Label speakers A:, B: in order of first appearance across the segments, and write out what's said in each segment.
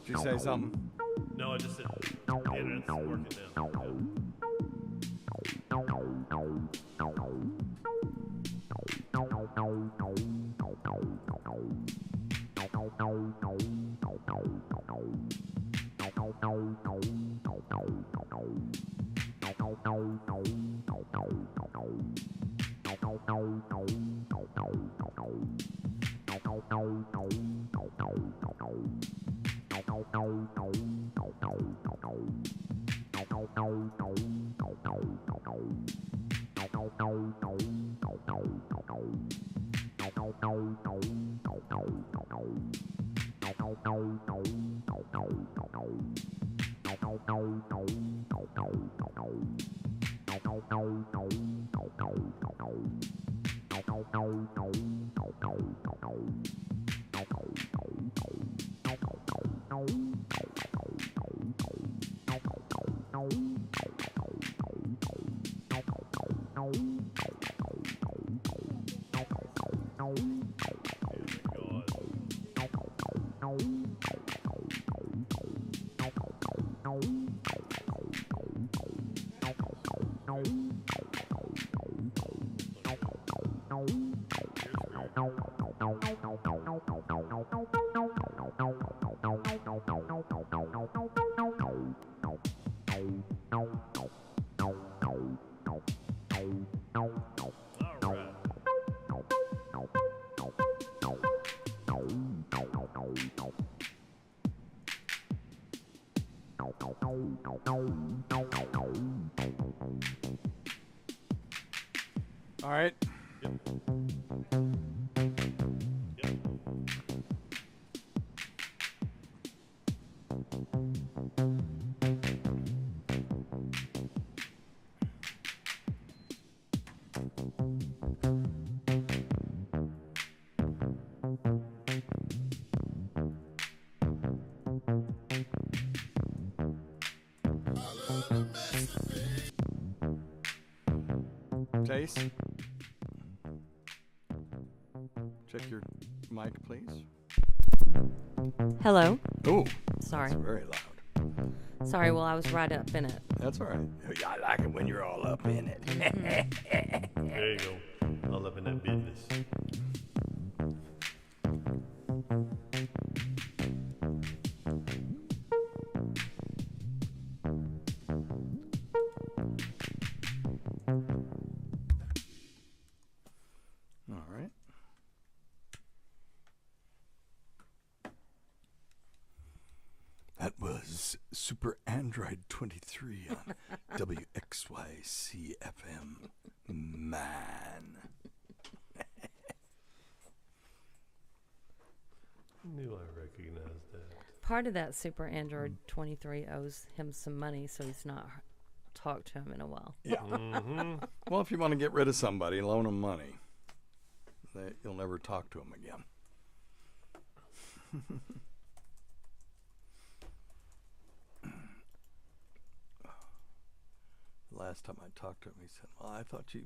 A: Did you say something?
B: No, I just said the internet's working now.
A: All right. Jace, check your mic, please.
C: Hello.
A: Oh,
C: Sorry.
A: that's very loud.
C: Sorry, well, I was right up in it.
A: That's all right. I like it when you're all up in it.
B: There you go. All up in that business.
A: All right. That was Super Android 23 on WXYC FM. Man.
B: Knew I recognized that.
C: Part of that Super Android 23 owes him some money, so he's not talked to him in a while.
A: Yeah. Well, if you want to get rid of somebody, loan them money. You'll never talk to them again. Last time I talked to him, he said, well, I thought you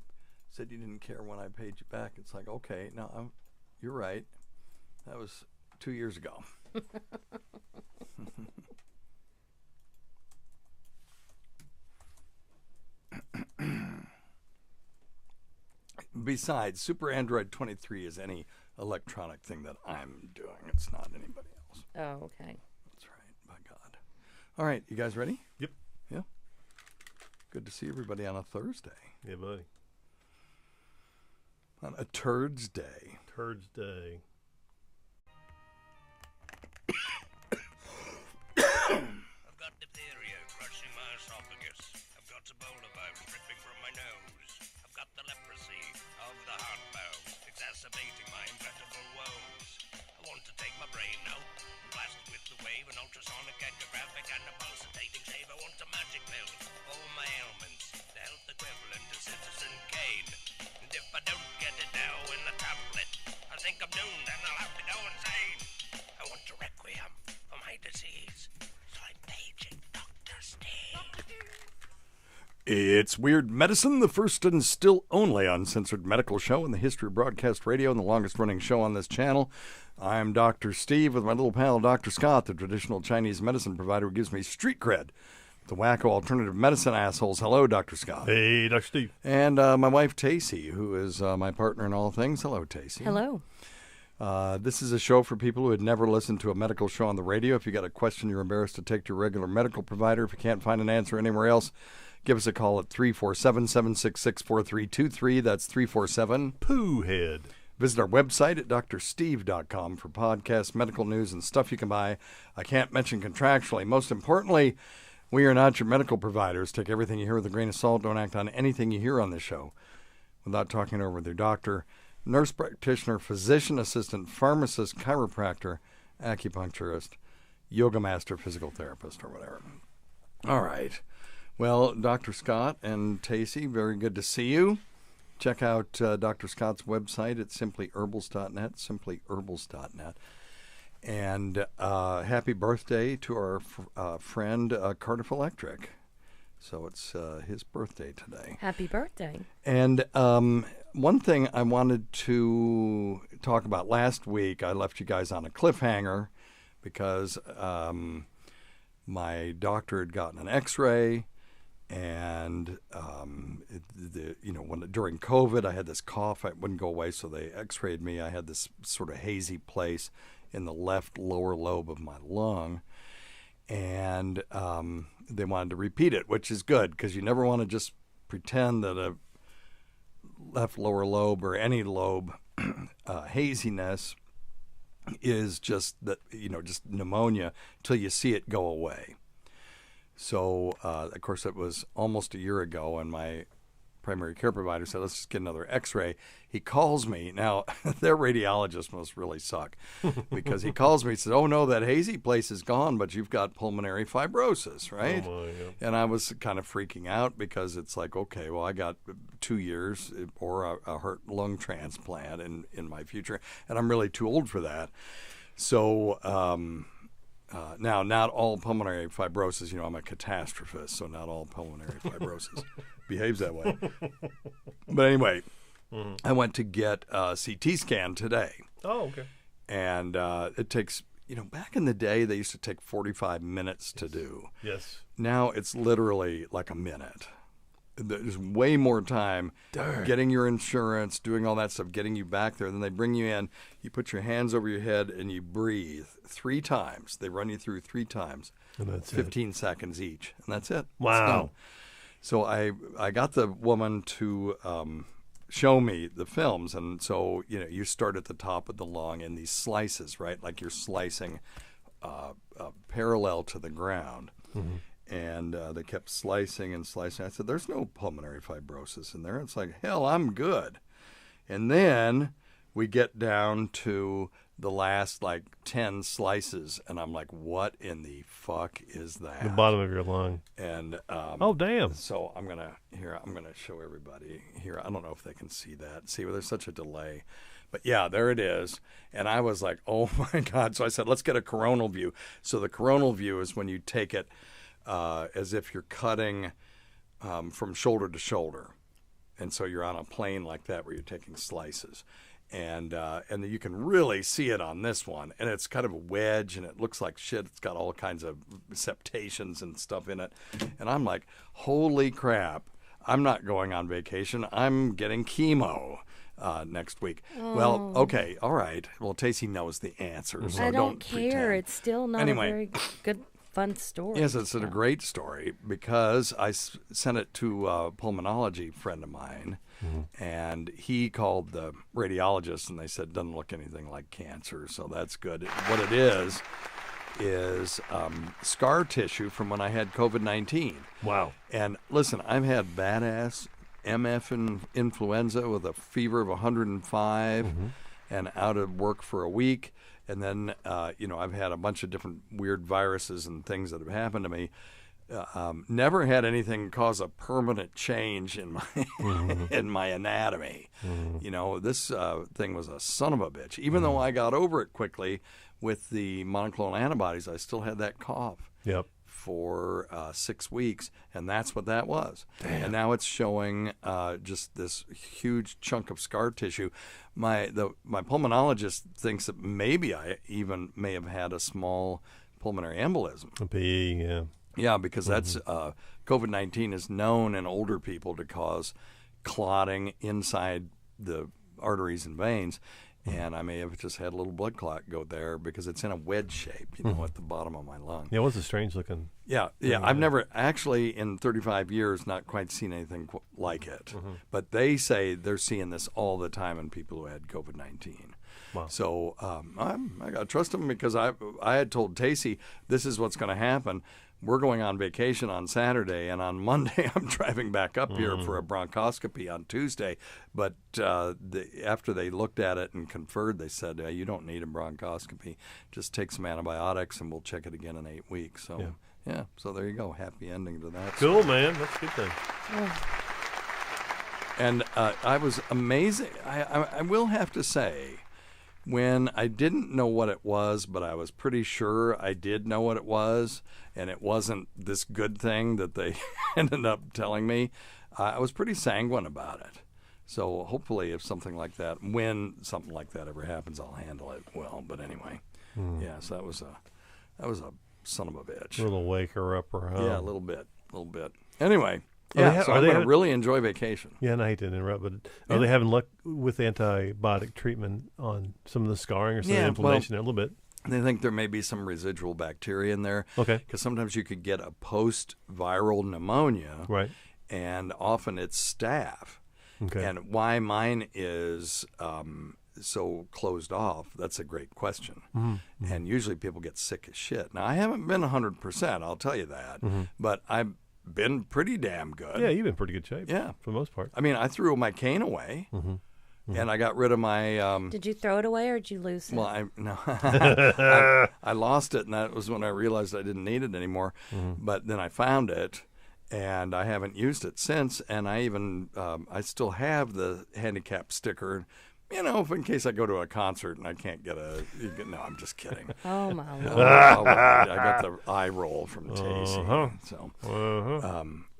A: said you didn't care when I paid you back. It's like, okay, no, you're right. That was 2 years ago. Besides, Super Android 23 is any electronic thing that I'm doing. It's not anybody else.
C: Oh, okay.
A: That's right, by God. All right, you guys ready?
B: Yep.
A: Yeah. Good to see everybody on a Thursday.
B: Yeah, buddy.
A: On a Turds Day.
B: Turds Day.
D: I've got diphtheria crushing my esophagus. I've got Ebola virus dripping from my nose. I've got the leprosy of the heart valve, exacerbating my incredible woes. I want to take my brain out and blast it with the wave, an ultrasonic echographic and a pulsating shave. I want a magic pill for all my ailments, the health equivalent of Citizen Kane. And if I don't
A: It's Weird Medicine, the first and still only uncensored medical show in the history of broadcast radio and the longest running show on this channel. I'm Dr. Steve with my little pal Dr. Scott, the traditional Chinese medicine provider who gives me street cred. The wacko alternative medicine assholes. Hello, Dr. Scott.
B: Hey, Dr. Steve.
A: And my wife, Tacey, who is my partner in all things. Hello, Tacey.
C: Hello.
A: This is a show for people who had never listened to a medical show on the radio. If you got a question you're embarrassed to take to your regular medical provider, if you can't find an answer anywhere else, give us a call at 347-766-4323. That's 347.
B: Pooh Head.
A: Visit our website at drsteve.com for podcasts, medical news, and stuff you can buy. I can't mention contractually. Most importantly, we are not your medical providers. Take everything you hear with a grain of salt. Don't act on anything you hear on this show without talking it over with your doctor, nurse practitioner, physician assistant, pharmacist, chiropractor, acupuncturist, yoga master, physical therapist, or whatever. All right. Well, Dr. Scott and Tacey, very good to see you. Check out Dr. Scott's website at simplyherbals.net, simplyherbals.net. And happy birthday to our friend Cardiff Electric. So it's his birthday today.
C: Happy birthday.
A: And one thing I wanted to talk about last week, I left you guys on a cliffhanger because my doctor had gotten an x-ray. And during COVID, I had this cough. It wouldn't go away, so they x-rayed me. I had this sort of hazy place in the left lower lobe of my lung. And they wanted to repeat it, which is good because you never want to just pretend that a left lower lobe or any lobe haziness is just that, just pneumonia till you see it go away. So, of course, it was almost a year ago, and my primary care provider said, let's just get another x-ray. He calls me. Now, their radiologist must really suck because he calls me and says, oh, no, that hazy place is gone, but you've got pulmonary fibrosis, right?
B: Oh, my, yeah.
A: And I was kind of freaking out because it's like, okay, well, I got 2 years or a heart lung transplant in my future, and I'm really too old for that. So, now, not all pulmonary fibrosis, I'm a catastrophist, so not all pulmonary fibrosis behaves that way. But anyway, I went to get a CT scan today.
B: Oh, okay.
A: And it takes, back in the day, they used to take 45 minutes to do.
B: Yes.
A: Now it's literally like a minute. There's way more time getting your insurance, doing all that stuff, getting you back there. Then they bring you in, you put your hands over your head, and you breathe 3 times. They run you through 3 times,
B: And that's
A: 15 seconds each, and that's it.
B: Wow.
A: It's done. So I got the woman to show me the films, and so you start at the top of the lung in these slices, right? Like you're slicing parallel to the ground.
B: Mm-hmm.
A: And they kept slicing and slicing. I said, there's no pulmonary fibrosis in there. It's like, hell, I'm good. And then we get down to the last, 10 slices. And I'm like, what in the fuck is that?
B: The bottom of your lung.
A: And
B: Oh, damn.
A: so I'm going to show everybody here. I don't know if they can see that. See, there's such a delay. But yeah, there it is. And I was like, oh my God. So I said, let's get a coronal view. So the coronal view is when you take it as if you're cutting from shoulder to shoulder. And so you're on a plane like that where you're taking slices. And you can really see it on this one. And it's kind of a wedge, and it looks like shit. It's got all kinds of septations and stuff in it. And I'm like, holy crap, I'm not going on vacation. I'm getting chemo next week.
C: Oh.
A: Well, okay, all right. Well, Tacey knows the answer, so
C: I don't care.
A: pretend.
C: It's still not
A: Anyway.
C: a very good, fun story.
A: Yes, it's a great story because I sent it to a pulmonology friend of mine, and he called the radiologist, and they said, doesn't look anything like cancer, so that's good. What it is scar tissue from when I had COVID-19.
B: Wow.
A: And listen, I've had badass MF and influenza with a fever of 105 and out of work for a week. And then, I've had a bunch of different weird viruses and things that have happened to me. Never had anything cause a permanent change in my in my anatomy. This thing was a son of a bitch. Even though I got over it quickly with the monoclonal antibodies, I still had that cough.
B: Yep.
A: for 6 weeks, and that's what that was. Damn. And now it's showing just this huge chunk of scar tissue. My pulmonologist thinks that maybe I even may have had a small pulmonary embolism. Yeah, because that's COVID-19 is known in older people to cause clotting inside the arteries and veins, and I may have just had a little blood clot go there because it's in a wedge shape, at the bottom of my lung.
B: Yeah, it was a strange looking.
A: Yeah. I've never actually in 35 years not quite seen anything like it, but they say they're seeing this all the time in people who had COVID-19.
B: Wow.
A: So I got to trust them because I had told Tacey this is what's going to happen. We're going on vacation on Saturday, and on Monday I'm driving back up here for a bronchoscopy on Tuesday. But after they looked at it and conferred, they said, you don't need a bronchoscopy. Just take some antibiotics, and we'll check it again in 8 weeks. So, yeah, so there you go. Happy ending to that.
B: Cool, man. That's a good thing.
A: And I was amazing. I will have to say, when I didn't know what it was, but I was pretty sure I did know what it was, and it wasn't this good thing that they ended up telling me, I was pretty sanguine about it. So hopefully when something like that ever happens, I'll handle it well. But anyway, so that was a son of a bitch.
B: A little waker-upper, huh?
A: Yeah, a little bit. Anyway. Yeah, so I'm going to really enjoy vacation.
B: Yeah, and I hate to interrupt, but are they having luck with antibiotic treatment on some of the scarring or some of the inflammation there a little bit?
A: They think there may be some residual bacteria in there.
B: Okay.
A: Because sometimes you could get a post-viral pneumonia.
B: Right.
A: And often it's staph.
B: Okay.
A: And why mine is so closed off, that's a great question. Mm-hmm. And usually people get sick as shit. Now, I haven't been 100%, I'll tell you that. Mm-hmm. But I've been pretty damn good.
B: Yeah, you've been in pretty good shape.
A: Yeah.
B: For the most part.
A: I mean, I threw my cane away. Mm-hmm. And I got rid of my...
C: did you throw it away or did you lose it?
A: Well, I lost it, and that was when I realized I didn't need it anymore. Mm-hmm. But then I found it, and I haven't used it since. And I even... I still have the handicap sticker, if in case I go to a concert and I can't get a... No, I'm just kidding.
C: Oh, my Lord.
A: I got the eye roll from Tacey. So...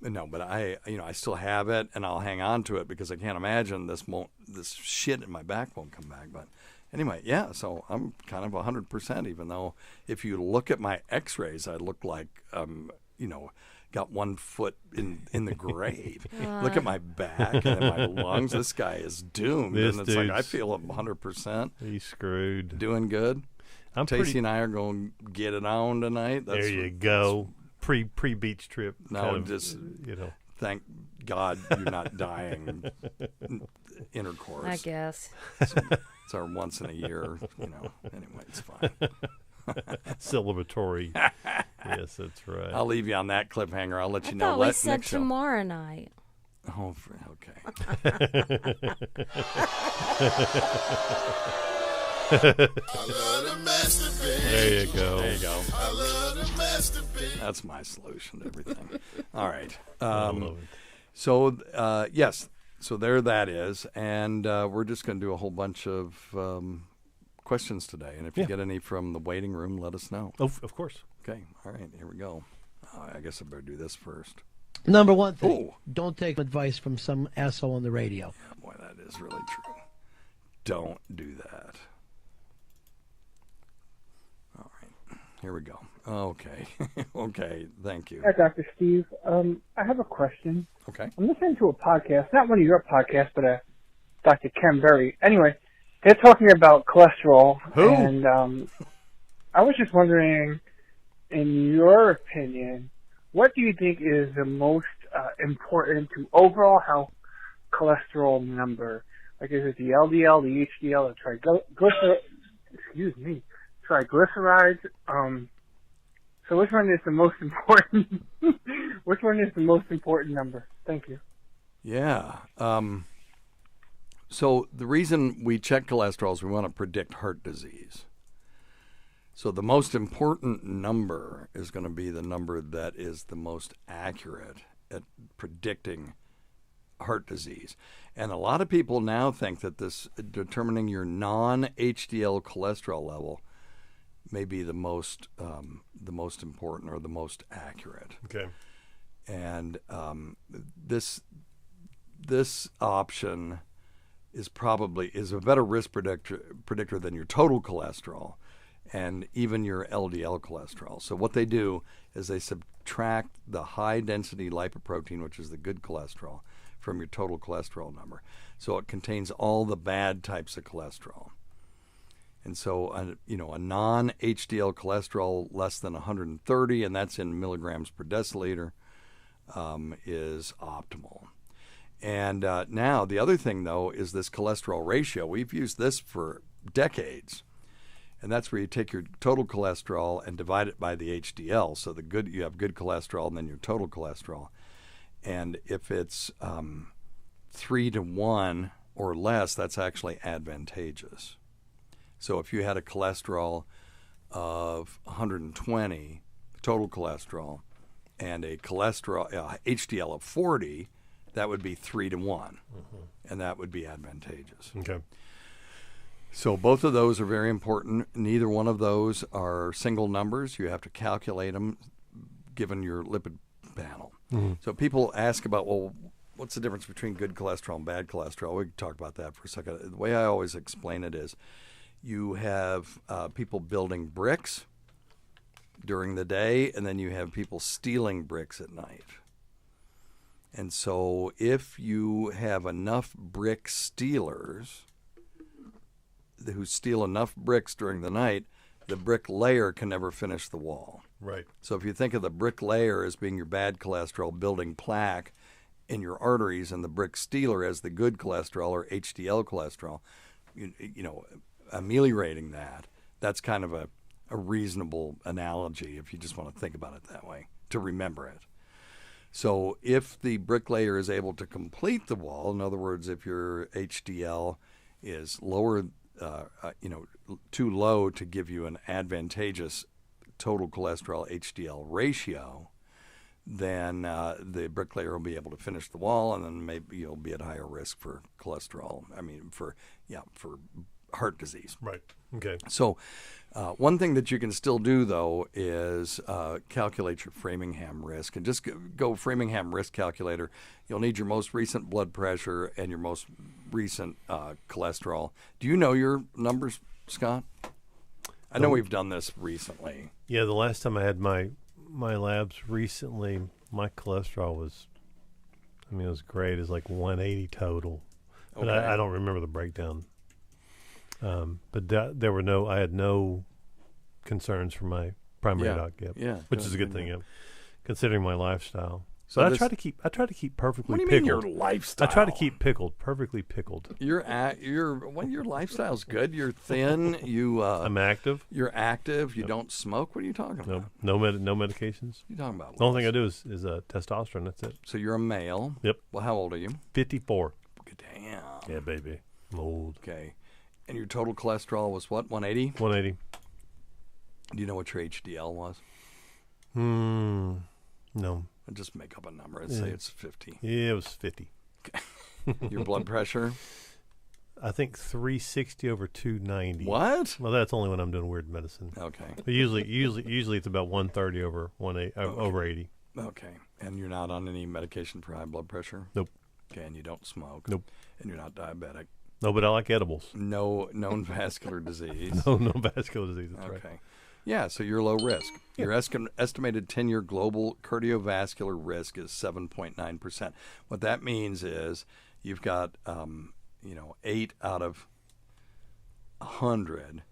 A: No, but I still have it, and I'll hang on to it because I can't imagine this shit in my back won't come back. But anyway, yeah. So I'm kind of 100%. Even though if you look at my X-rays, I look like got 1 foot in the grave. Look at my back and then my lungs. This guy is doomed. And it's like I feel 100%.
B: He's screwed.
A: Doing good. Tacey and I are going to get it on tonight.
B: There you go. Pre-beach trip.
A: No, just thank God you're not dying intercourse.
C: I guess.
A: It's our once in a year, Anyway, it's fine.
B: Celebratory. Yes, that's right.
A: I'll leave you on that cliffhanger. I'll let you know.
C: I thought we said tomorrow night.
A: Oh, okay.
B: There you go.
A: I love to masturbate. That's my solution to everything. All right. So, yes. So there that is. And we're just going to do a whole bunch of questions today. And if you get any from the waiting room, let us know.
B: Oh, of course.
A: Okay. All right. Here we go. I guess I better do this first.
E: Number one thing, don't take advice from some asshole on the radio.
A: Yeah, boy, that is really true. Don't do that. All right. Here we go. Okay. Okay. Thank you.
F: Hi, Dr. Steve. I have a question.
A: Okay.
F: I'm listening to a podcast, not one of your podcasts, but Dr. Ken Berry. Anyway, they're talking about cholesterol.
A: Who?
F: And I was just wondering, in your opinion, what do you think is the most important to overall health cholesterol number? Like, is it the LDL, the HDL, the triglycerides? So which one is the most important? Which one is the most important number? Thank you.
A: Yeah. So the reason we check cholesterol is we want to predict heart disease. So the most important number is going to be the number that is the most accurate at predicting heart disease. And a lot of people now think that this determining your non-HDL cholesterol level may be the most important or the most accurate.
B: Okay.
A: And this option is a better risk predictor than your total cholesterol and even your LDL cholesterol. So what they do is they subtract the high-density lipoprotein, which is the good cholesterol, from your total cholesterol number. So it contains all the bad types of cholesterol. And so, a non-HDL cholesterol less than 130, and that's in milligrams per deciliter, is optimal. And now the other thing, though, is this cholesterol ratio. We've used this for decades. And that's where you take your total cholesterol and divide it by the HDL. So you have good cholesterol and then your total cholesterol. And if it's 3-to-1 or less, that's actually advantageous. So if you had a cholesterol of 120, total cholesterol, and a HDL of 40, that would be 3-to-1, and that would be advantageous.
B: Okay.
A: So both of those are very important. Neither one of those are single numbers. You have to calculate them given your lipid panel. So people ask about, well, what's the difference between good cholesterol and bad cholesterol? We can talk about that for a second. The way I always explain it is you have people building bricks during the day, and then you have people stealing bricks at night. And so if you have enough brick stealers who steal enough bricks during the night, the brick layer can never finish the wall.
B: Right.
A: So if you think of the brick layer as being your bad cholesterol building plaque in your arteries and the brick stealer as the good cholesterol or HDL cholesterol, ameliorating that, that's kind of a reasonable analogy if you just want to think about it that way, to remember it. So if the brick layer is able to complete the wall, in other words, if your HDL is lower, too low to give you an advantageous total cholesterol HDL ratio, then the brick layer will be able to finish the wall, and then maybe you'll be at higher risk for cholesterol. For heart disease.
B: Right. Okay.
A: So one thing that you can still do, though, is calculate your Framingham risk. And just go Framingham risk calculator. You'll need your most recent blood pressure and your most recent cholesterol. Do you know your numbers, Scott? I know we've done this recently.
B: Yeah, the last time I had my labs recently, my cholesterol was, it was great. It's like 180 total. But
A: Okay.
B: I don't remember the breakdown. But I had no concerns from my primary doc yet.
A: Yeah,
B: which is a good thing, considering my lifestyle.
A: So
B: But I try to keep perfectly
A: What do you
B: pickled.
A: mean your lifestyle?
B: I try to keep perfectly pickled.
A: Your lifestyle's good. You're thin.
B: I'm active.
A: You're active. You don't smoke. What are you talking about?
B: No medications.
A: What are you talking about?
B: The only thing I do is testosterone. That's it.
A: So you're a male.
B: Yep.
A: Well, how old are you?
B: 54.
A: Damn.
B: Yeah, baby. I'm old.
A: Okay. And your total cholesterol was what? 180?
B: 180.
A: Do you know what your HDL was?
B: No.
A: I'll just make up a number and say it's 50.
B: Yeah, it was 50.
A: Your blood pressure?
B: I think 360 over 290.
A: What?
B: Well, that's only when I'm doing weird medicine.
A: Okay.
B: But usually it's about 130 over 180 over 80.
A: Okay. And you're not on any medication for high blood pressure?
B: Nope.
A: Okay. And you don't smoke?
B: Nope.
A: And you're not diabetic?
B: No, but I like edibles.
A: No known vascular disease?
B: No vascular disease. That's right.
A: Okay. Yeah, so you're low risk. Your estimated 10-year global cardiovascular risk is 7.9%. What that means is you've got, 8 out of 100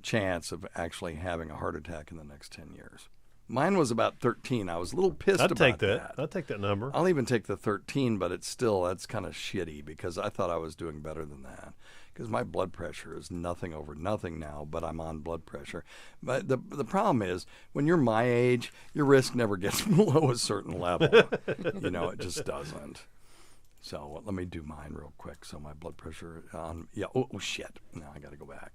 A: chance of actually having a heart attack in the next 10 years. Mine was about 13. I was a little pissed
B: I'd
A: about
B: take
A: that.
B: I'd take that number.
A: I'll even take the 13, but that's kind of shitty because I thought I was doing better than that. Because my blood pressure is nothing over nothing now, but I'm on blood pressure. But the problem is, when you're my age, your risk never gets below a certain level. It just doesn't. So let me do mine real quick. So my blood pressure on, oh shit. Now I got to go back.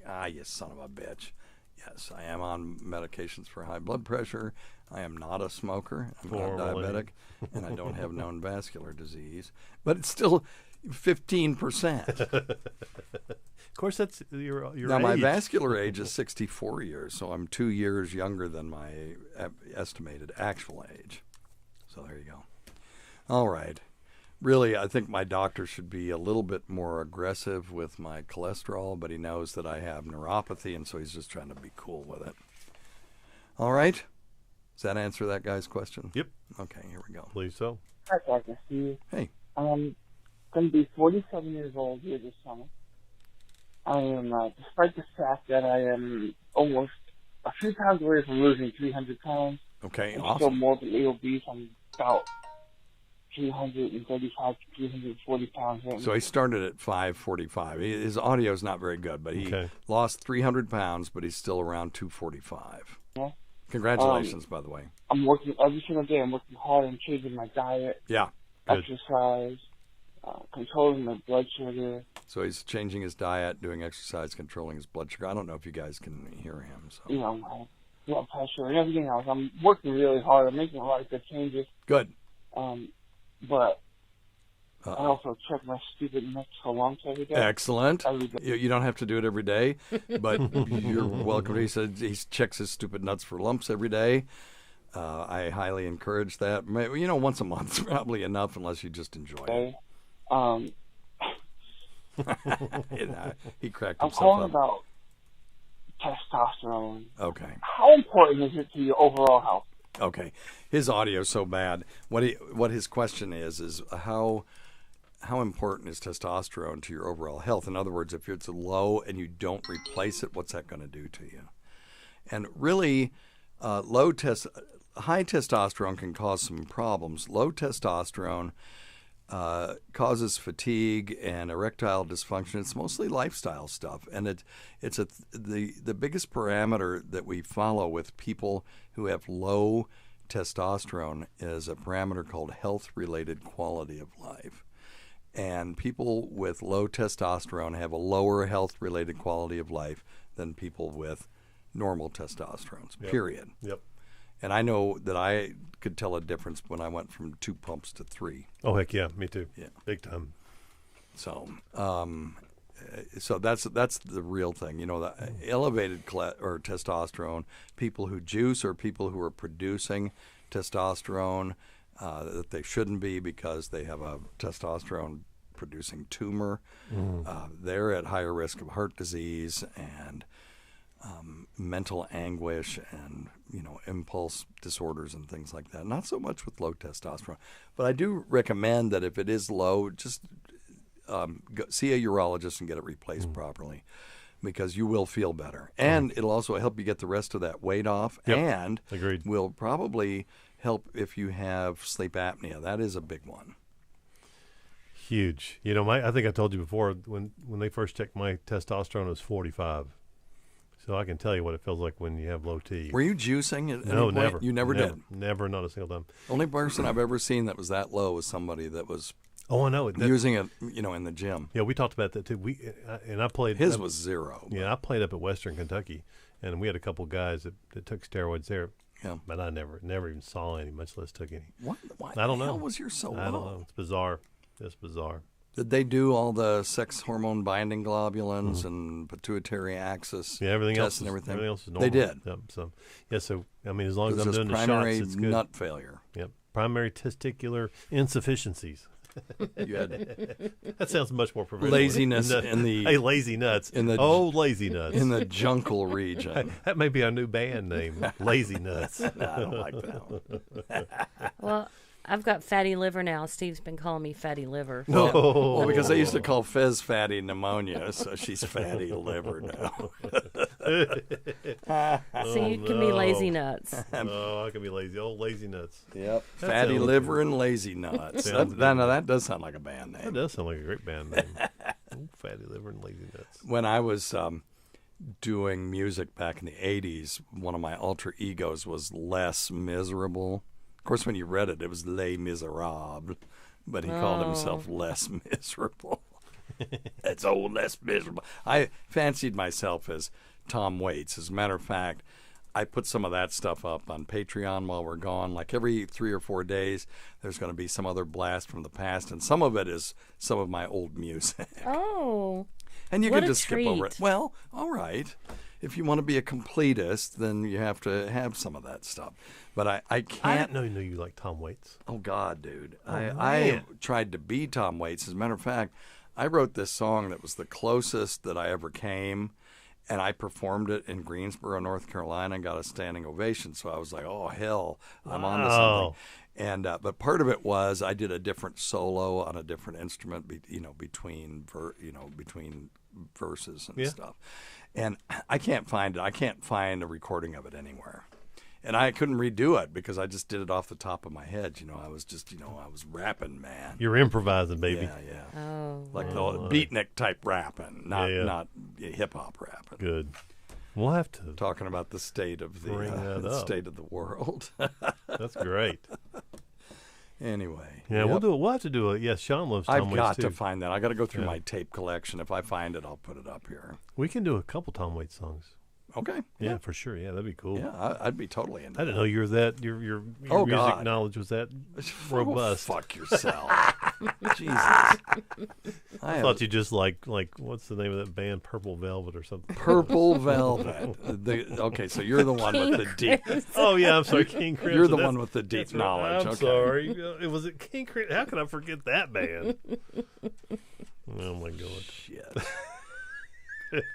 A: Ah, you son of a bitch. Yes, I am on medications for high blood pressure. I am not a smoker. I'm not diabetic. And I don't have known vascular disease. But it's still 15%.
B: Of course, that's your
A: Now, my
B: age.
A: vascular age is 64 years, so I'm 2 years younger than my estimated actual age. So there you go. All right. Really, I think my doctor should be a little bit more aggressive with my cholesterol, but he knows that I have neuropathy, and so he's just trying to be cool with it. All right. Does that answer that guy's question?
B: Yep.
A: Okay, here we go.
B: Believe so.
F: Hi, Dr. Steve.
A: Hey.
F: I'm going to be 47 years old here this summer. I am, despite the fact that I am almost a few pounds away from losing 300 pounds,
A: Okay,
F: I'm
A: awesome.
F: still morbidly obese. I'm about 335 to 340 pounds right
A: So
F: now.
A: he started at 545. His audio is not very good, but he
B: Okay.
A: lost 300 pounds, but he's still around 245.
F: Yeah.
A: Congratulations, by the way.
F: I'm working every single day. I'm working hard on changing my diet,
A: Yeah.
B: Good.
F: exercise, controlling my blood sugar.
A: So he's changing his diet, doing exercise, controlling his blood sugar. I don't know if you guys can hear him. So
F: You know, my blood pressure and everything else. I'm working really hard. I'm making a lot of good changes.
A: good.
F: But I
A: Uh-oh.
F: also check my stupid nuts for lumps every day.
A: Excellent.
F: Every day.
A: You don't have to do it every day, but you're welcome. He said he checks his stupid nuts for lumps every day. I highly encourage that. Maybe, once a month is probably enough, unless you just enjoy it.
F: Okay.
A: He cracked
F: I'm
A: himself
F: calling
A: up.
F: about testosterone.
A: Okay.
F: How important is it to your overall health?
A: Okay, his audio's so bad. What his question is how important is testosterone to your overall health? In other words, if it's low and you don't replace it, what's that going to do to you? And really, high testosterone can cause some problems. Low testosterone causes fatigue and erectile dysfunction. It's mostly lifestyle stuff, and the biggest parameter that we follow with people who have low testosterone is a parameter called health-related quality of life. And people with low testosterone have a lower health-related quality of life than people with normal testosterones.
B: Yep.
A: Period.
B: Yep.
A: And I know that I could tell a difference when I went from 2 pumps to 3.
B: Oh heck yeah, me too.
A: Yeah.
B: Big time.
A: So, so that's the real thing. The elevated or testosterone, people who juice or people who are producing testosterone that they shouldn't be because they have a testosterone producing tumor, they're at higher risk of heart disease and mental anguish and impulse disorders and things like that. Not so much with low testosterone, but I do recommend that if it is low, just see a urologist and get it replaced properly, because you will feel better, and it'll also help you get the rest of that weight off,
B: Yep.
A: and
B: Agreed.
A: will probably help if you have sleep apnea. That is a big one.
B: Huge. I think I told you before when they first checked my testosterone, it was 45. So I can tell you what it feels like when you have low T.
A: Were you juicing at any
B: No,
A: point?
B: never.
A: You never did.
B: Never, not a single time.
A: Only person I've ever seen that was that low was somebody that was
B: Oh, I know it.
A: using it, in the gym.
B: Yeah, we talked about that too. I played.
A: His was 0.
B: Yeah, I played up at Western Kentucky, and we had a couple guys that took steroids there.
A: Yeah.
B: But I never even saw any, much less took any.
A: Why
B: I don't
A: the
B: know.
A: hell was yours so low?
B: I don't know. It's bizarre. It's bizarre.
A: Did they do all the sex hormone binding globulins and pituitary axis
B: Yeah, everything
A: tests
B: else.
A: and everything?
B: Everything else is normal.
A: They did.
B: Yep. So yeah. So I mean, as long
A: It
B: as
A: was
B: I'm
A: just
B: doing the
A: primary
B: shots, it's good.
A: nut failure.
B: Yep. Primary testicular insufficiencies.
A: You had
B: That sounds much more preventable.
A: laziness in the
B: Hey, lazy nuts.
A: in the-
B: lazy nuts.
A: in the jungle region.
B: That may be our new band name, Lazy Nuts.
A: I don't like that one.
C: Well, I've got fatty liver now. Steve's been calling me fatty liver.
A: Well, because they used to call Fez fatty pneumonia, so she's fatty liver now.
C: So you can be lazy
B: no.
C: nuts.
B: Oh, I can be lazy. Old Lazy Nuts.
A: Yep.
B: That
A: Fatty
B: sounds
A: liver and lazy nuts.
B: Sounds
A: That does sound like a band
B: That
A: name.
B: does sound like a great band name. Ooh, Fatty Liver and Lazy Nuts.
A: When I was doing music back in the 80s, one of my alter egos was Les Miserable. Of course, when you read it, it was Les Miserables, but he called himself Les Miserable. It's old Les Miserable. I fancied myself as Tom Waits. As a matter of fact, I put some of that stuff up on Patreon while we're gone. Like every 3 or 4 days, there's going to be some other blast from the past, and some of it is some of my old music.
C: Oh,
A: And you
C: What
A: can
C: a
A: just skip over it.
C: treat.
A: Well, all right. If you want to be a completist, then you have to have some of that stuff. But I
B: I
A: can't.
B: didn't know you liked Tom Waits.
A: Oh, God, dude.
B: Oh,
A: I
B: man.
A: tried to be Tom Waits. As a matter of fact, I wrote this song that was the closest that I ever came, and I performed it in Greensboro, North Carolina, and got a standing ovation. So I was like, oh, hell, I'm on to
B: Wow.
A: something. And but part of it was I did a different solo on a different instrument, between verses and
B: Yeah.
A: stuff. And I can't find it. I can't find a recording of it anywhere. And I couldn't redo it because I just did it off the top of my head. I was just, I was rapping, man.
B: You're improvising, baby.
A: Yeah.
C: Oh,
A: Like
C: wow.
A: the beatnik type rapping, not
B: Yeah.
A: not hip hop rapping.
B: Good. We'll have to.
A: Talking about the state of the
B: Bring that up.
A: state of the world.
B: That's great.
A: Anyway,
B: Yeah, we'll do it. We'll have to do it. Yes, Sean loves Tom
A: I've
B: Waits
A: got
B: too.
A: to find that. I got to go through
B: Yeah.
A: my tape collection. If I find it, I'll put it up here.
B: We can do a couple Tom Waits songs.
A: Okay.
B: Yeah, for sure. Yeah, that'd be cool.
A: Yeah, I'd be totally into
B: I didn't know you were that. Your
A: Oh,
B: music
A: God.
B: knowledge was that
A: Oh,
B: robust.
A: fuck yourself. Jesus. I have
B: thought you just like what's the name of that band, Purple Velvet or something?
A: Purple Velvet. Okay, so you're the one with the deep.
B: Oh yeah, I'm sorry, King Crimson.
A: You're the
B: That's-
A: one with the deep
B: that's right.
A: knowledge.
B: I'm
A: okay.
B: sorry. It was King Crimson. How can I forget that band? Oh my god.
A: Shit.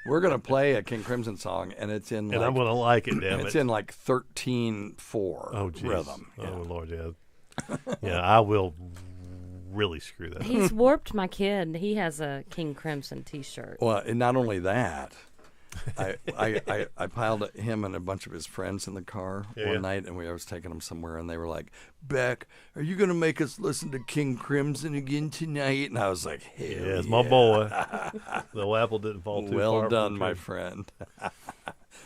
A: We're gonna play a King Crimson song, and it's in
B: And
A: like,
B: I'm gonna like it. Damn
A: it's
B: it.
A: in like 13/4
B: Oh geez.
A: rhythm. Yeah.
B: Oh Lord, yeah. Yeah, I will really screw that up.
C: He's warped my kid. He has a King Crimson T-shirt.
A: Well, and not only that, I piled him and a bunch of his friends in the car
B: Yeah.
A: one night, and I was taking them somewhere, and they were like, "Beck, are you going to make us listen to King Crimson again tonight?" And I was like, "Hell
B: Yeah, it's
A: yeah.
B: my boy. The apple didn't fall too far.
A: Well
B: from
A: done,
B: the
A: my
B: tree.
A: friend."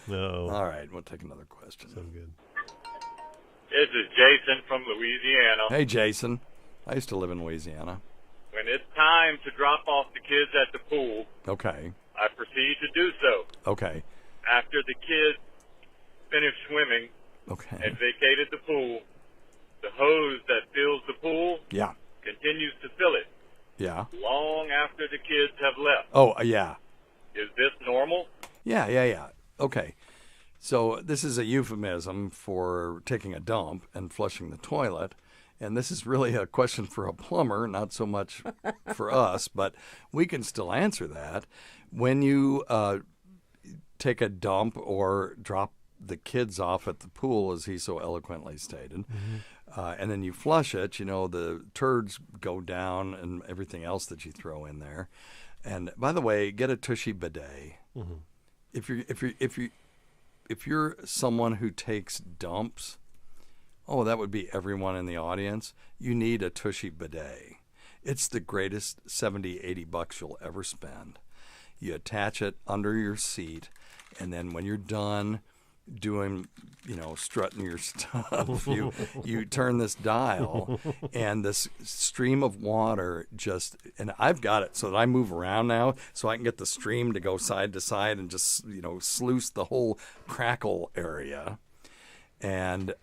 B: No.
A: All right, we'll take another question.
B: So good.
G: This is Jason from Louisiana.
A: Hey, Jason. I used to live in Louisiana.
G: When it's time to drop off the kids at the pool,
A: Okay.
G: I proceed to do so.
A: Okay.
G: After the kids finish swimming
A: Okay.
G: and vacated the pool, the hose that fills the pool
A: Yeah.
G: continues to fill it
A: Yeah.
G: long after the kids have left.
A: Oh, yeah.
G: Is this normal?
A: Yeah. Okay. So this is a euphemism for taking a dump and flushing the toilet. And this is really a question for a plumber, not so much for us, but we can still answer that. When you take a dump or drop the kids off at the pool, as he so eloquently stated, and then you flush it, the turds go down and everything else that you throw in there. And by the way, get a Tushy bidet. If you're someone who takes dumps, that would be everyone in the audience. You need a Tushy bidet. It's the greatest $70-$80 you'll ever spend. You attach it under your seat, and then when you're done doing, strutting your stuff, you turn this dial, and this stream of water and I've got it so that I move around now, so I can get the stream to go side to side and just, sluice the whole crackle area. And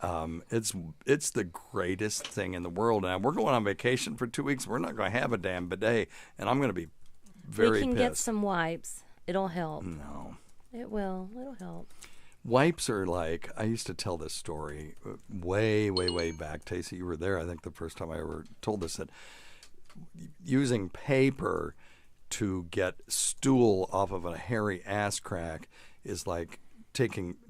A: it's the greatest thing in the world. And we're going on vacation for 2 weeks. We're not going to have a damn bidet, and I'm going to be very
C: we can
A: pissed.
C: get some wipes. It'll help.
A: No.
C: It will. It'll help.
A: Wipes are like, I used to tell this story way, way, way back. Tacey, you were there, I think, the first time I ever told this, that using paper to get stool off of a hairy ass crack is like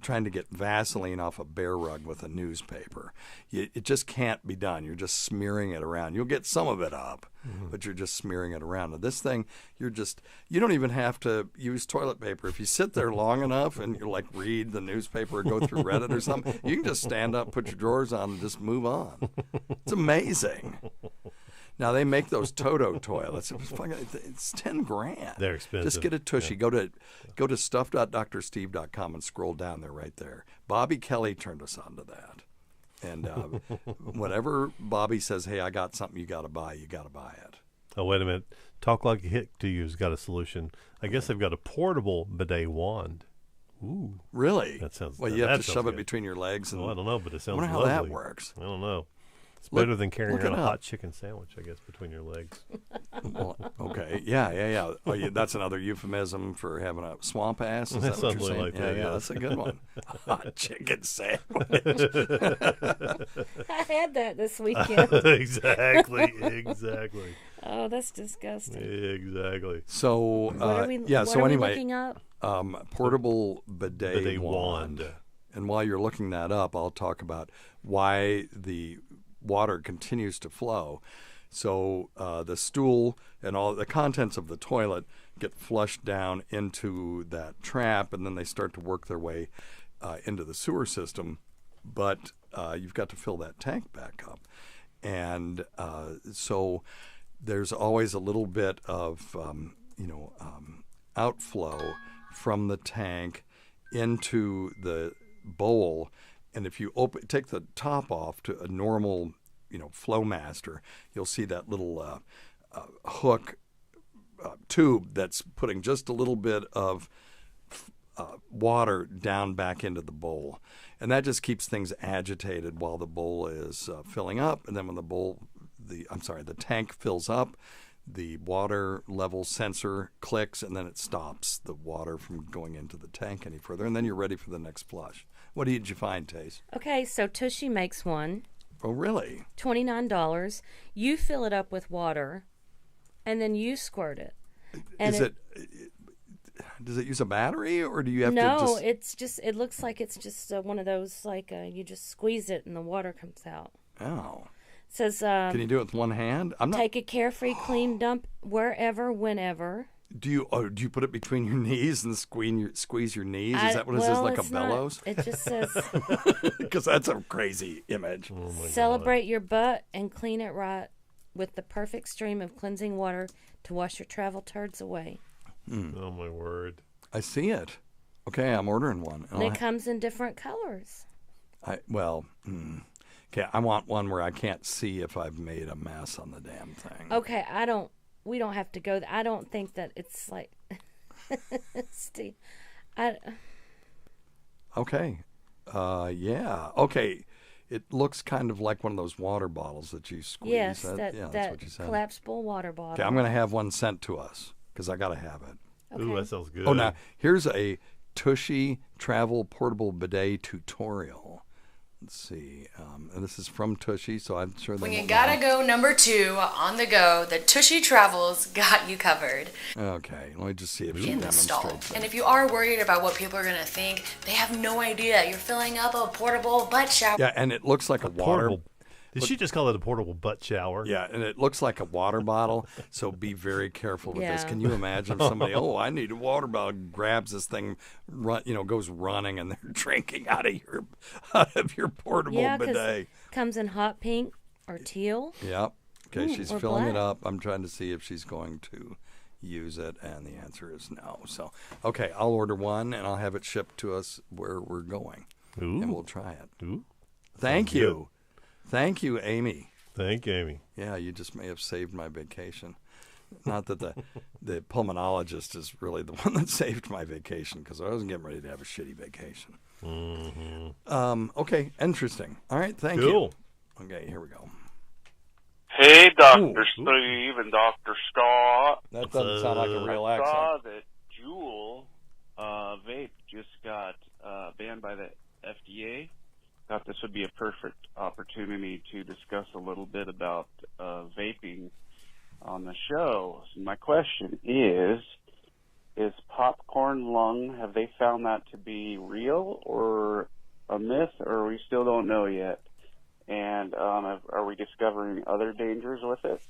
A: trying to get Vaseline off a bear rug with a newspaper. It just can't be done. You're just smearing it around. You'll get some of it up, but you're just smearing it around. Now, this thing, you don't even have to use toilet paper. If you sit there long enough and you read the newspaper or go through Reddit or something, you can just stand up, put your drawers on, and just move on. It's amazing. Now, they make those Toto toilets. It's $10,000.
B: They're expensive.
A: Just get a Tushy.
B: Yeah.
A: Go to stuff.drsteve.com and scroll down there right there. Bobby Kelly turned us on to that. And whenever Bobby says, "Hey, I got something you got to buy it."
B: Oh, wait a minute. Talk Like a Hit to You's got a solution. I guess they've got a portable bidet wand. Ooh.
A: Really?
B: That sounds
A: Well, you have
B: that
A: to
B: sounds
A: shove it
B: good.
A: between your legs. And
B: Well, I don't know, but it
A: I
B: sounds
A: wonder how
B: lovely.
A: that works.
B: I don't know. It's better than carrying
A: look it
B: around a
A: up.
B: hot chicken sandwich, I guess, between your legs.
A: Well, okay. Yeah. Oh, that's another euphemism for having a swamp ass. Is that what you're
B: Something
A: saying?
B: like
A: yeah,
B: that,
A: yeah,
B: yeah.
A: that's a good one. Hot chicken sandwich.
C: I had that this weekend.
B: Exactly.
C: Oh, that's disgusting.
B: Exactly.
A: So,
C: What are we,
A: yeah.
C: what
A: So
C: are we
A: anyway,
C: looking up?
A: portable bidet,
B: Bidet
A: wand.
B: wand.
A: And while you're looking that up, I'll talk about why the water continues to flow. So the stool and all the contents of the toilet get flushed down into that trap, and then they start to work their way into the sewer system. But you've got to fill that tank back up. And so there's always a little bit of, outflow from the tank into the bowl. And if you take the top off to a normal, Flowmaster, you'll see that little hook tube that's putting just a little bit of water down back into the bowl. And that just keeps things agitated while the bowl is filling up. And then when the tank fills up, the water level sensor clicks, and then it stops the water from going into the tank any further. And then you're ready for the next flush. What did you find, Taze?
C: Okay, so Tushy makes one.
A: Oh, really?
C: $29. You fill it up with water, and then you squirt it. And
A: Does it use a battery, or do you have to
C: no,
A: just...
C: it's just. It looks like it's just one of those, like you just squeeze it and the water comes out.
A: Oh.
C: It says,
A: Can you do it with one hand? I'm not...
C: take a carefree clean dump wherever, whenever.
A: Do you put it between your knees and squeeze your knees? Is that what it says, like a
C: it's not.
A: bellows?
C: It just says,
A: Because that's a crazy image.
B: Oh my
C: celebrate your butt and clean it right with the perfect stream of cleansing water to wash your travel turds away.
B: God. Oh my word.
A: I see it. Okay, I'm ordering one.
C: And it comes in different colors.
A: Okay, I want one where I can't see if I've made a mess on the damn thing.
C: Okay, we don't have to go. I don't think that it's like. Steve,
A: Okay. Yeah. Okay. It looks kind of like one of those water bottles that you squeeze.
C: yes,
A: that's
C: that
A: what you said.
C: collapsible water bottle.
A: Okay, I'm going to have one sent to us because I got to have it.
C: Okay.
B: Ooh, that sounds good.
A: Oh, now here's a Tushy travel portable bidet tutorial. Let's see. And this is from Tushy, so I'm sure they
H: When you
A: won't
H: gotta
A: mind.
H: go number 2 on the go, the Tushy Travels got you covered
A: Okay, let me just see if she
H: in the stall.
A: demonstrates
H: And
A: it.
H: if you are worried about what people are gonna think, they have no idea. You're filling up a portable butt shower.
A: Yeah, and it looks like a water.
B: Portable. Did she just call it a portable butt shower?
A: Yeah, and it looks like a water bottle, so be very careful with this.
C: Yeah.
A: Can you imagine if somebody, I need a water bottle, grabs this thing, goes running, and they're drinking out of your portable
C: Yeah, 'cause
A: bidet.
C: comes in hot pink or teal.
A: Yep. Okay, she's
C: or
A: filling it
C: black.
A: up. I'm trying to see if she's going to use it, and the answer is no. So, okay, I'll order one, and I'll have it shipped to us where we're going,
B: Ooh.
A: and we'll try it.
B: Ooh.
A: Thank
B: Sounds
A: you. Thank you, Amy.
B: Thank you, Amy.
A: Yeah, you just may have saved my vacation. Not that the pulmonologist is really the one that saved my vacation, because I wasn't getting ready to have a shitty vacation.
B: Mm-hmm.
A: Okay, interesting. All right, thank
B: Cool.
A: you. Okay, here we go.
G: Hey, Dr.
A: Ooh.
G: Steve and Dr. Scott.
A: That doesn't sound like a real
G: I saw
A: accent.
G: that Juul vape just got banned by the FDA. Thought this would be a perfect opportunity to discuss a little bit about vaping on the show. So my question is popcorn lung, have they found that to be real or a myth, or we still don't know yet? And are we discovering other dangers with it?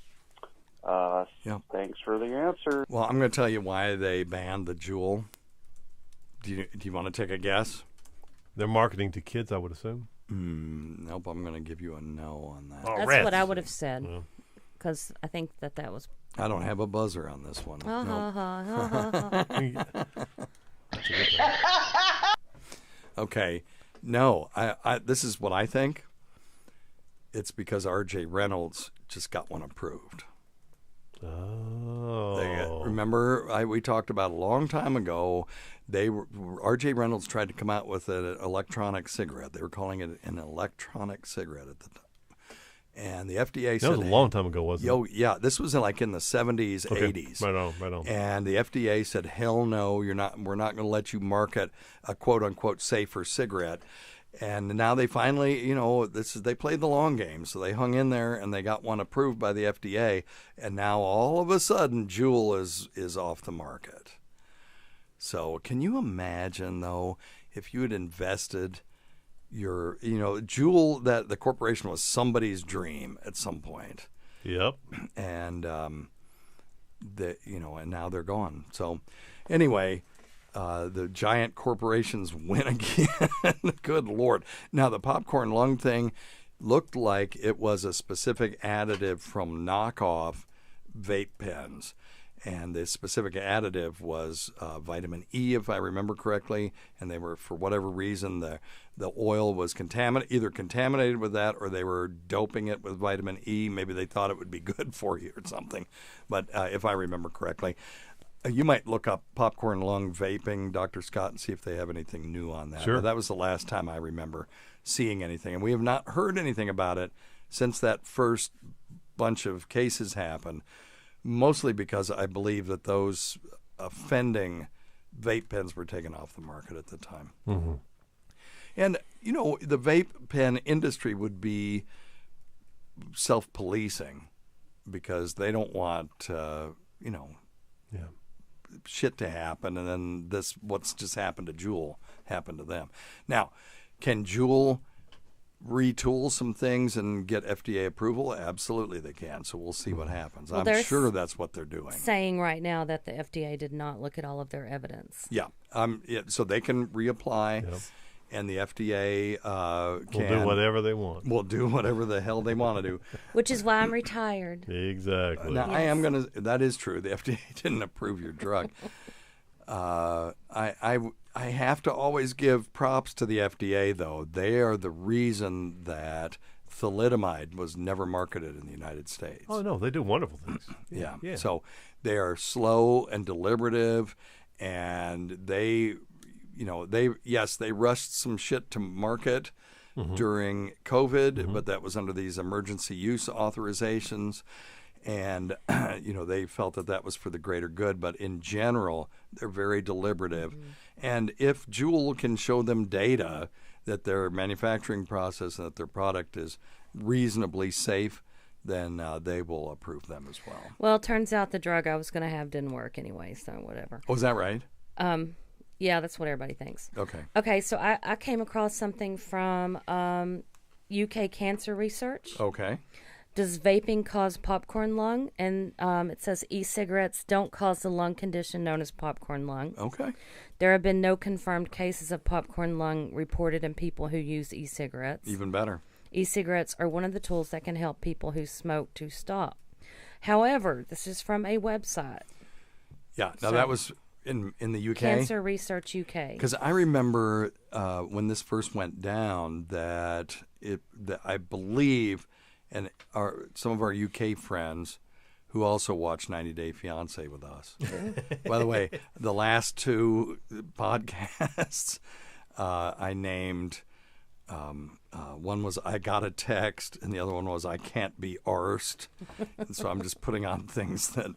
A: Yeah.
G: Thanks for the answer.
A: Well, I'm going to tell you why they banned the Juul. Do you want to take a guess?
B: They're marketing to kids, I would assume.
A: Nope, I'm going to give you a no on that.
B: Oh,
C: That's
B: rats.
C: what I would have said,
B: Yeah.
C: because I think that was.
A: I don't have a buzzer on this one. Nope. Okay. No, I this is what I think. It's because R.J. Reynolds just got one approved.
B: Oh.
A: Remember, we talked about a long time ago. R.J. Reynolds tried to come out with an electronic cigarette. They were calling it an electronic cigarette at the time. And the FDA
B: That
A: said,
B: was a long time ago, wasn't it?
A: yeah, this was in the 70s,
B: Okay.
A: 80s.
B: Right on.
A: And the FDA said, hell no, we're not going to let you market a quote unquote safer cigarette. And now they finally, they played the long game. So they hung in there and they got one approved by the FDA. And now all of a sudden, Juul is off the market. So can you imagine, though, if you had invested Juul, that the corporation was somebody's dream at some point.
B: Yep.
A: And, and now they're gone. So anyway, the giant corporations win again. Good Lord. Now, the popcorn lung thing looked like it was a specific additive from knockoff vape pens. And the specific additive was vitamin E, if I remember correctly. And they were, for whatever reason, the oil was either contaminated with that, or they were doping it with vitamin E. Maybe they thought it would be good for you or something. But if I remember correctly, you might look up popcorn lung vaping, Dr. Scott, and see if they have anything new on that.
B: Sure.
A: But that was the last time I remember seeing anything. And we have not heard anything about it since that first bunch of cases happened. Mostly because I believe that those offending vape pens were taken off the market at the time.
B: Mm-hmm.
A: And, the vape pen industry would be self-policing because they don't want, shit to happen. And then what's just happened to Juul happened to them. Now, can Juul retool some things and get FDA approval? Absolutely they can. So we'll see what happens.
C: Well,
A: I'm sure that's what they're doing.
C: Saying right now that the FDA did not look at all of their evidence.
A: Yeah. So they can reapply, and the FDA
B: Will do whatever they want.
A: Will do whatever the hell they want to do.
C: Which is why I'm retired.
B: Exactly.
A: Now, I am going to, that is true. The FDA didn't approve your drug. I have to always give props to the FDA, though. They are the reason that thalidomide was never marketed in the United States.
B: Oh, no, they do wonderful things.
A: Yeah.
B: Yeah.
A: So they are slow and deliberative, and they rushed some shit to market during COVID, but that was under these emergency use authorizations. And, they felt that was for the greater good. But in general, they're very deliberative. And if Juul can show them data that their manufacturing process and that their product is reasonably safe, then they will approve them as well.
C: Well, it turns out the drug I was going to have didn't work anyway, so whatever.
A: Oh, is that right?
C: Yeah, that's what everybody thinks.
A: Okay.
C: Okay, so I came across something from UK Cancer Research.
A: Okay.
C: Does vaping cause popcorn lung? And it says e-cigarettes don't cause the lung condition known as popcorn lung.
A: Okay.
C: There have been no confirmed cases of popcorn lung reported in people who use e-cigarettes.
A: Even better.
C: E-cigarettes are one of the tools that can help people who smoke to stop. However, this is from a website.
A: Yeah. Now, that was in the UK?
C: Cancer Research UK.
A: Because I remember when this first went down that I believe... And some of our UK friends who also watch 90 Day Fiancé with us. By the way, the last two podcasts I named, one was I Got a Text, and the other one was I Can't Be Arsed. And so I'm just putting on things that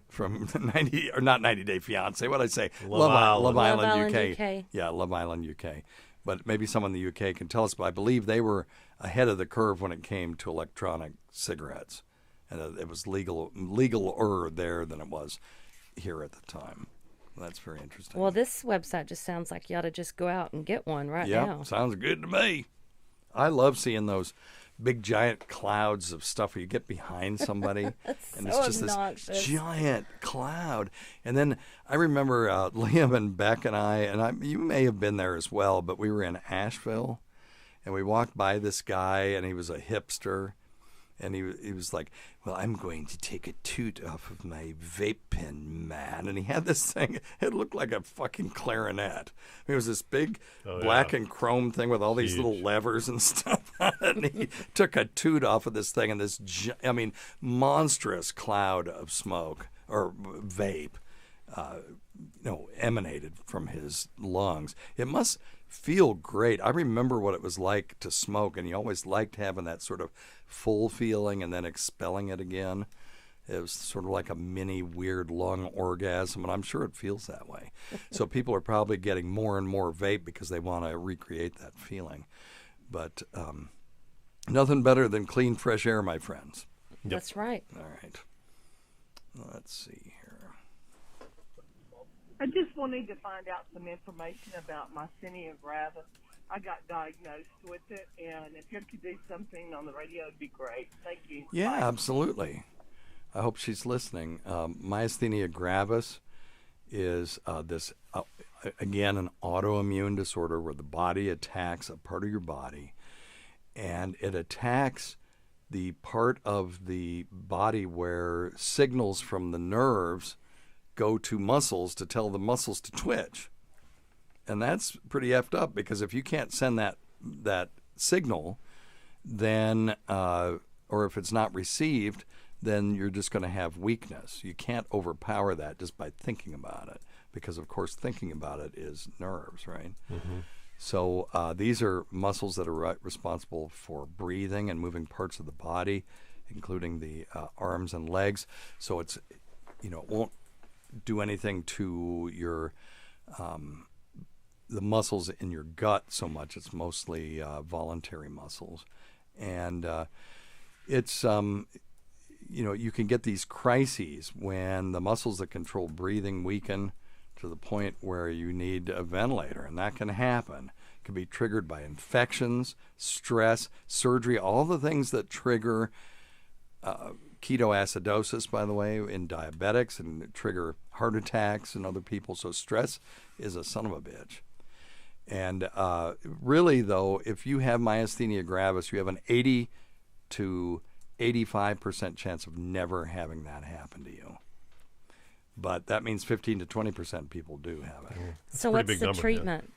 A: from 90, or not 90 Day Fiancé, what did I say? Love Island UK. Yeah, Love Island UK. But maybe someone in the UK can tell us. But I believe they were ahead of the curve when it came to electronic cigarettes, and it was legaler there than it was here at the time. That's very interesting.
C: Well, this website just sounds like you ought to just go out and get one now.
A: Yeah, sounds good to me. I love seeing those big giant clouds of stuff where you get behind somebody and it's just
C: obnoxious.
A: This giant cloud. And then I remember Liam and Beck and you may have been there as well, but we were in Asheville and we walked by this guy and he was a hipster. And he was like, well, I'm going to take a toot off of my vape pen, man. And he had this thing. It looked like a fucking clarinet. It was this big black and chrome thing with all these little levers and stuff on it. And he took a toot off of this thing, and this, monstrous cloud of smoke or vape, emanated from his lungs. It must feel great. I remember what it was like to smoke, and you always liked having that sort of full feeling and then expelling it again. It was sort of like a mini weird lung orgasm, and I'm sure it feels that way. So people are probably getting more and more vape because they want to recreate that feeling. But nothing better than clean, fresh air, my friends.
C: That's right.
A: All right. Let's see here.
I: I just wanted to find out some information about myasthenia gravis. I got diagnosed with it, and if you could do something on the radio, it'd be great. Thank you.
A: Yeah,
I: Bye.
A: absolutely. I hope she's listening. Myasthenia gravis is again, an autoimmune disorder where the body attacks a part of your body, and it attacks the part of the body where signals from the nerves go to muscles to tell the muscles to twitch. And that's pretty effed up, because if you can't send that signal, then, or if it's not received, then you're just going to have weakness. You can't overpower that just by thinking about it, because, of course, thinking about it is nerves, right? Mm-hmm. So these are muscles that are responsible for breathing and moving parts of the body, including the arms and legs. So it's, it won't do anything to your the muscles in your gut so much. It's mostly voluntary muscles, and it's you can get these crises when the muscles that control breathing weaken to the point where you need a ventilator, and that can happen. It can be triggered by infections, stress, surgery, all the things that trigger ketoacidosis, by the way, in diabetics, and trigger heart attacks in other people. So stress is a son of a bitch. And really, though, if you have myasthenia gravis, you have an 80 to 85% chance of never having that happen to you. But that means 15 to 20% people do have it.
C: So what's the treatment?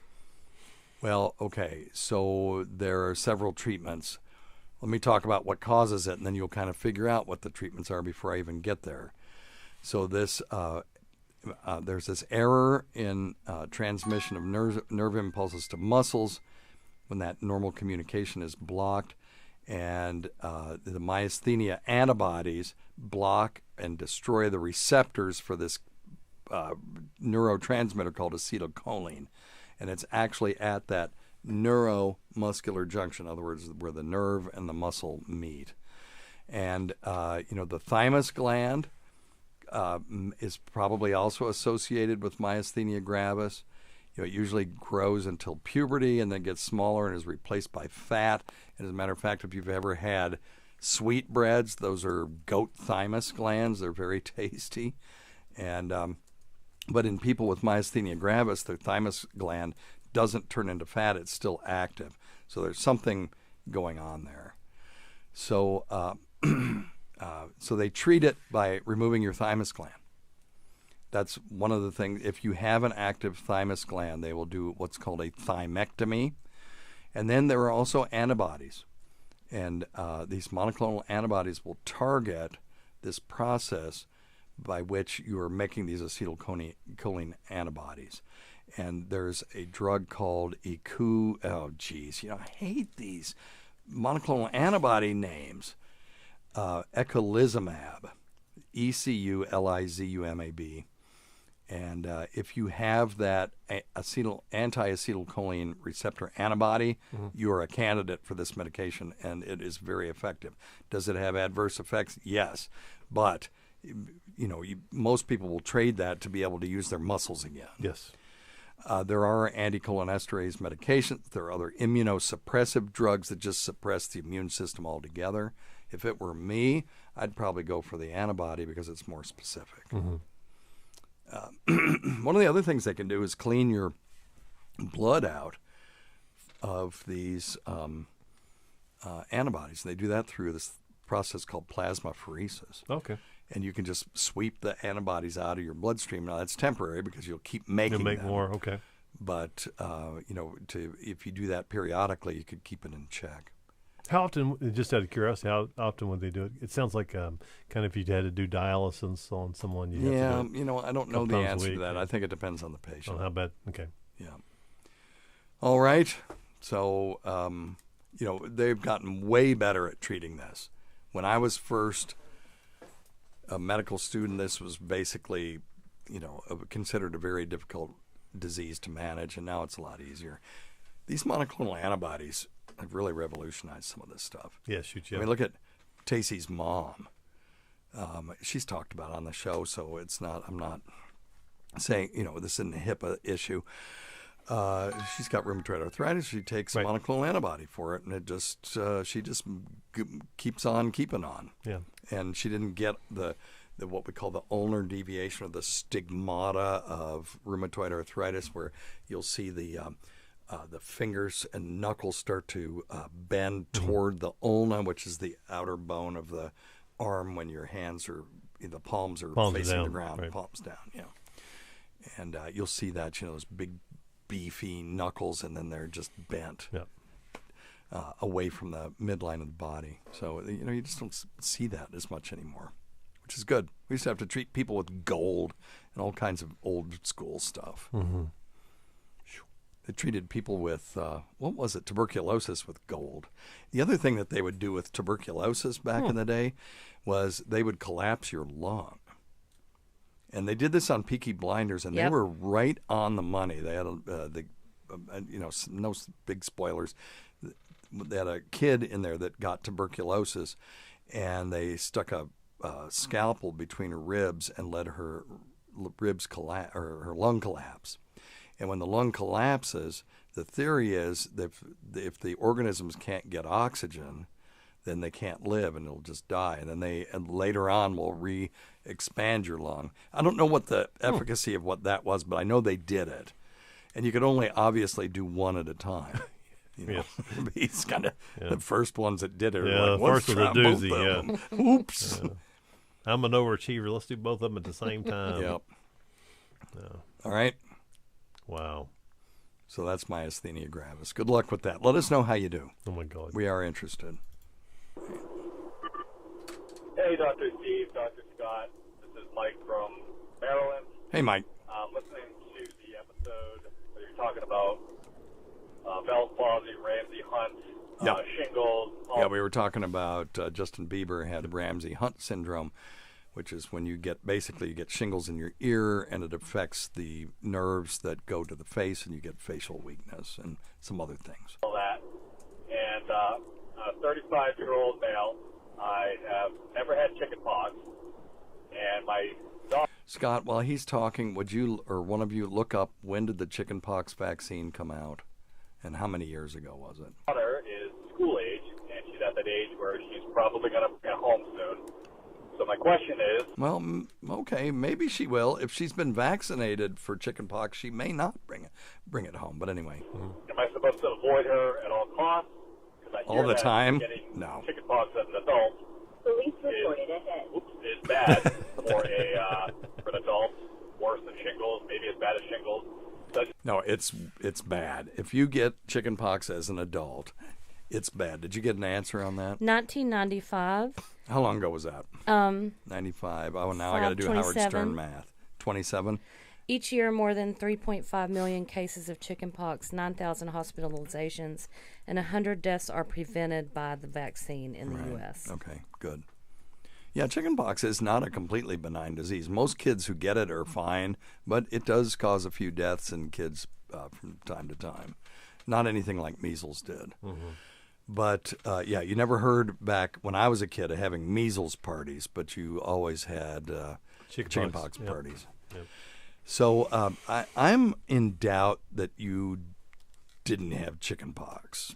A: Well, okay, so there are several treatments. Let me talk about what causes it, and then you'll kind of figure out what the treatments are before I even get there. So this there's this error in transmission of nerve impulses to muscles when that normal communication is blocked, and the myasthenia antibodies block and destroy the receptors for this neurotransmitter called acetylcholine, and it's actually at that neuromuscular junction, in other words, where the nerve and the muscle meet. And the thymus gland is probably also associated with myasthenia gravis. It usually grows until puberty and then gets smaller and is replaced by fat. And as a matter of fact, if you've ever had sweetbreads, those are goat thymus glands. They're very tasty. And but in people with myasthenia gravis, their thymus gland doesn't turn into fat. It's still active. So there's something going on there. So so they treat it by removing your thymus gland. That's one of the things. If you have an active thymus gland, they will do what's called a thymectomy. And then there are also antibodies. And these monoclonal antibodies will target this process by which you are making these acetylcholine antibodies. And there's a drug called I hate these monoclonal antibody names. Eculizumab, ECULIZUMAB. And if you have that anti-acetylcholine receptor antibody, you are a candidate for this medication, and it is very effective. Does it have adverse effects? Yes. But, most people will trade that to be able to use their muscles again.
B: Yes.
A: There are anticholinesterase medications. There are other immunosuppressive drugs that just suppress the immune system altogether. If it were me, I'd probably go for the antibody because it's more specific. Mm-hmm. One of the other things they can do is clean your blood out of these antibodies. They do that through this process called plasmapheresis.
B: Okay.
A: And you can just sweep the antibodies out of your bloodstream. Now, that's temporary because you'll keep making
B: You'll make
A: them.
B: more, okay.
A: But, if you do that periodically, you could keep it in check.
B: How often, just out of curiosity, how often would they do it? It sounds like kind of if you had to do dialysis on someone, you have to do it
A: I don't know the
B: times a
A: answer to
B: week.
A: that. I think it depends on the patient.
B: on how bad. Okay.
A: Yeah. All right. So, they've gotten way better at treating this. When I was first a medical student, this was basically, considered a very difficult disease to manage, and now it's a lot easier. These monoclonal antibodies have really revolutionized some of this stuff.
B: Yeah, shoot, yeah.
A: I mean, look at Tacey's mom. She's talked about it on the show, so it's not. I'm not saying this isn't a HIPAA issue. She's got rheumatoid arthritis. She takes a monoclonal antibody for it, and it just she just keeps on keeping on.
B: Yeah.
A: And she didn't get the what we call the ulnar deviation, or the stigmata of rheumatoid arthritis, where you'll see the fingers and knuckles start to bend toward the ulna, which is the outer bone of the arm when your hands are, the palms are facing the ground, palms down. And you'll see that, those big, beefy knuckles, and then they're just bent away from the midline of the body. So, you just don't see that as much anymore, which is good. We used to have to treat people with gold and all kinds of old school stuff.
B: Mm-hmm.
A: They treated people with, tuberculosis with gold. The other thing that they would do with tuberculosis back in the day was they would collapse your lung. And they did this on Peaky Blinders, and they were right on the money. They had no big spoilers. They had a kid in there that got tuberculosis, and they stuck a scalpel between her ribs and let her ribs collapse, or her lung collapse. And when the lung collapses, the theory is that if the organisms can't get oxygen, then they can't live and it'll just die. And then later on will re-expand your lung. I don't know what the efficacy of what that was, but I know they did it. And you could only obviously do one at a time. He's kind of the first ones that did it.
B: Yeah,
A: like,
B: the first was a doozy.
A: Yeah. Oops.
B: Yeah. I'm an overachiever. Let's do both of them at the same time.
A: Yep.
B: Yeah.
A: All right.
B: Wow.
A: So that's myasthenia gravis. Good luck with that. Let us know how you do.
B: Oh, my God.
A: We are interested.
J: Hey, Dr. Steve, Dr. Scott. This is Mike from Maryland.
A: Hey, Mike.
J: Listening to the episode where you're talking about Bell's palsy, Ramsey Hunt, shingles.
A: Yeah, we were talking about Justin Bieber had Ramsey-Hunt syndrome, which is when you get shingles in your ear, and it affects the nerves that go to the face, and you get facial weakness and some other things.
J: All that. And a 35-year-old male. I have never had chicken pox, and my daughter...
A: Scott, while he's talking, would you or one of you look up when did the chicken pox vaccine come out, and how many years ago was it?
J: My daughter is school age, and she's at that age where she's probably going to be home soon. So my question is...
A: Well, okay, maybe she will. If she's been vaccinated for chickenpox, she may not bring it home. But anyway.
J: Am I supposed to avoid her at all costs?
A: All the time?
J: No. Chickenpox as an adult is bad for an adult. Worse than shingles, maybe as bad as shingles.
A: No, it's bad. If you get chickenpox as an adult, it's bad. Did you get an answer on that?
C: 1995.
A: How long ago was that? 95. Oh, now I got to do Howard Stern math. 27.
C: Each year, more than 3.5 million cases of chickenpox, 9,000 hospitalizations, and 100 deaths are prevented by the vaccine in the U.S.
A: Okay, good. Yeah, chickenpox is not a completely benign disease. Most kids who get it are fine, but it does cause a few deaths in kids from time to time. Not anything like measles did.
B: Mm-hmm.
A: But, you never heard back when I was a kid of having measles parties, but you always had chickenpox parties.
B: Yep.
A: So I'm in doubt that you didn't have chickenpox.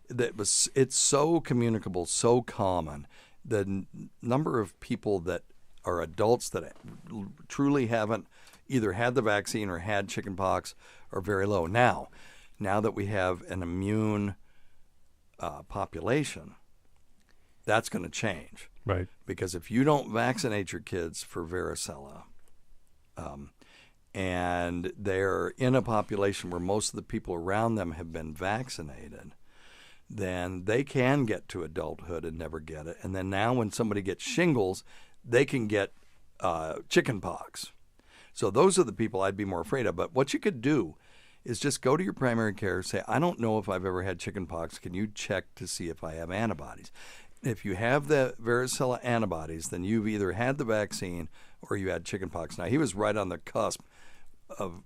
A: It's so communicable, so common. The number of people that are adults that truly haven't either had the vaccine or had chickenpox are very low. Now that we have an immune population, that's going to change.
B: Right.
A: Because if you don't vaccinate your kids for varicella, and they're in a population where most of the people around them have been vaccinated, then they can get to adulthood and never get it. And then now when somebody gets shingles, they can get chicken pox. So those are the people I'd be more afraid of. But what you could do is just go to your primary care, say, I don't know if I've ever had chicken pox. Can you check to see if I have antibodies? If you have the varicella antibodies, then you've either had the vaccine or you had chicken pox. Now, he was right on the cusp of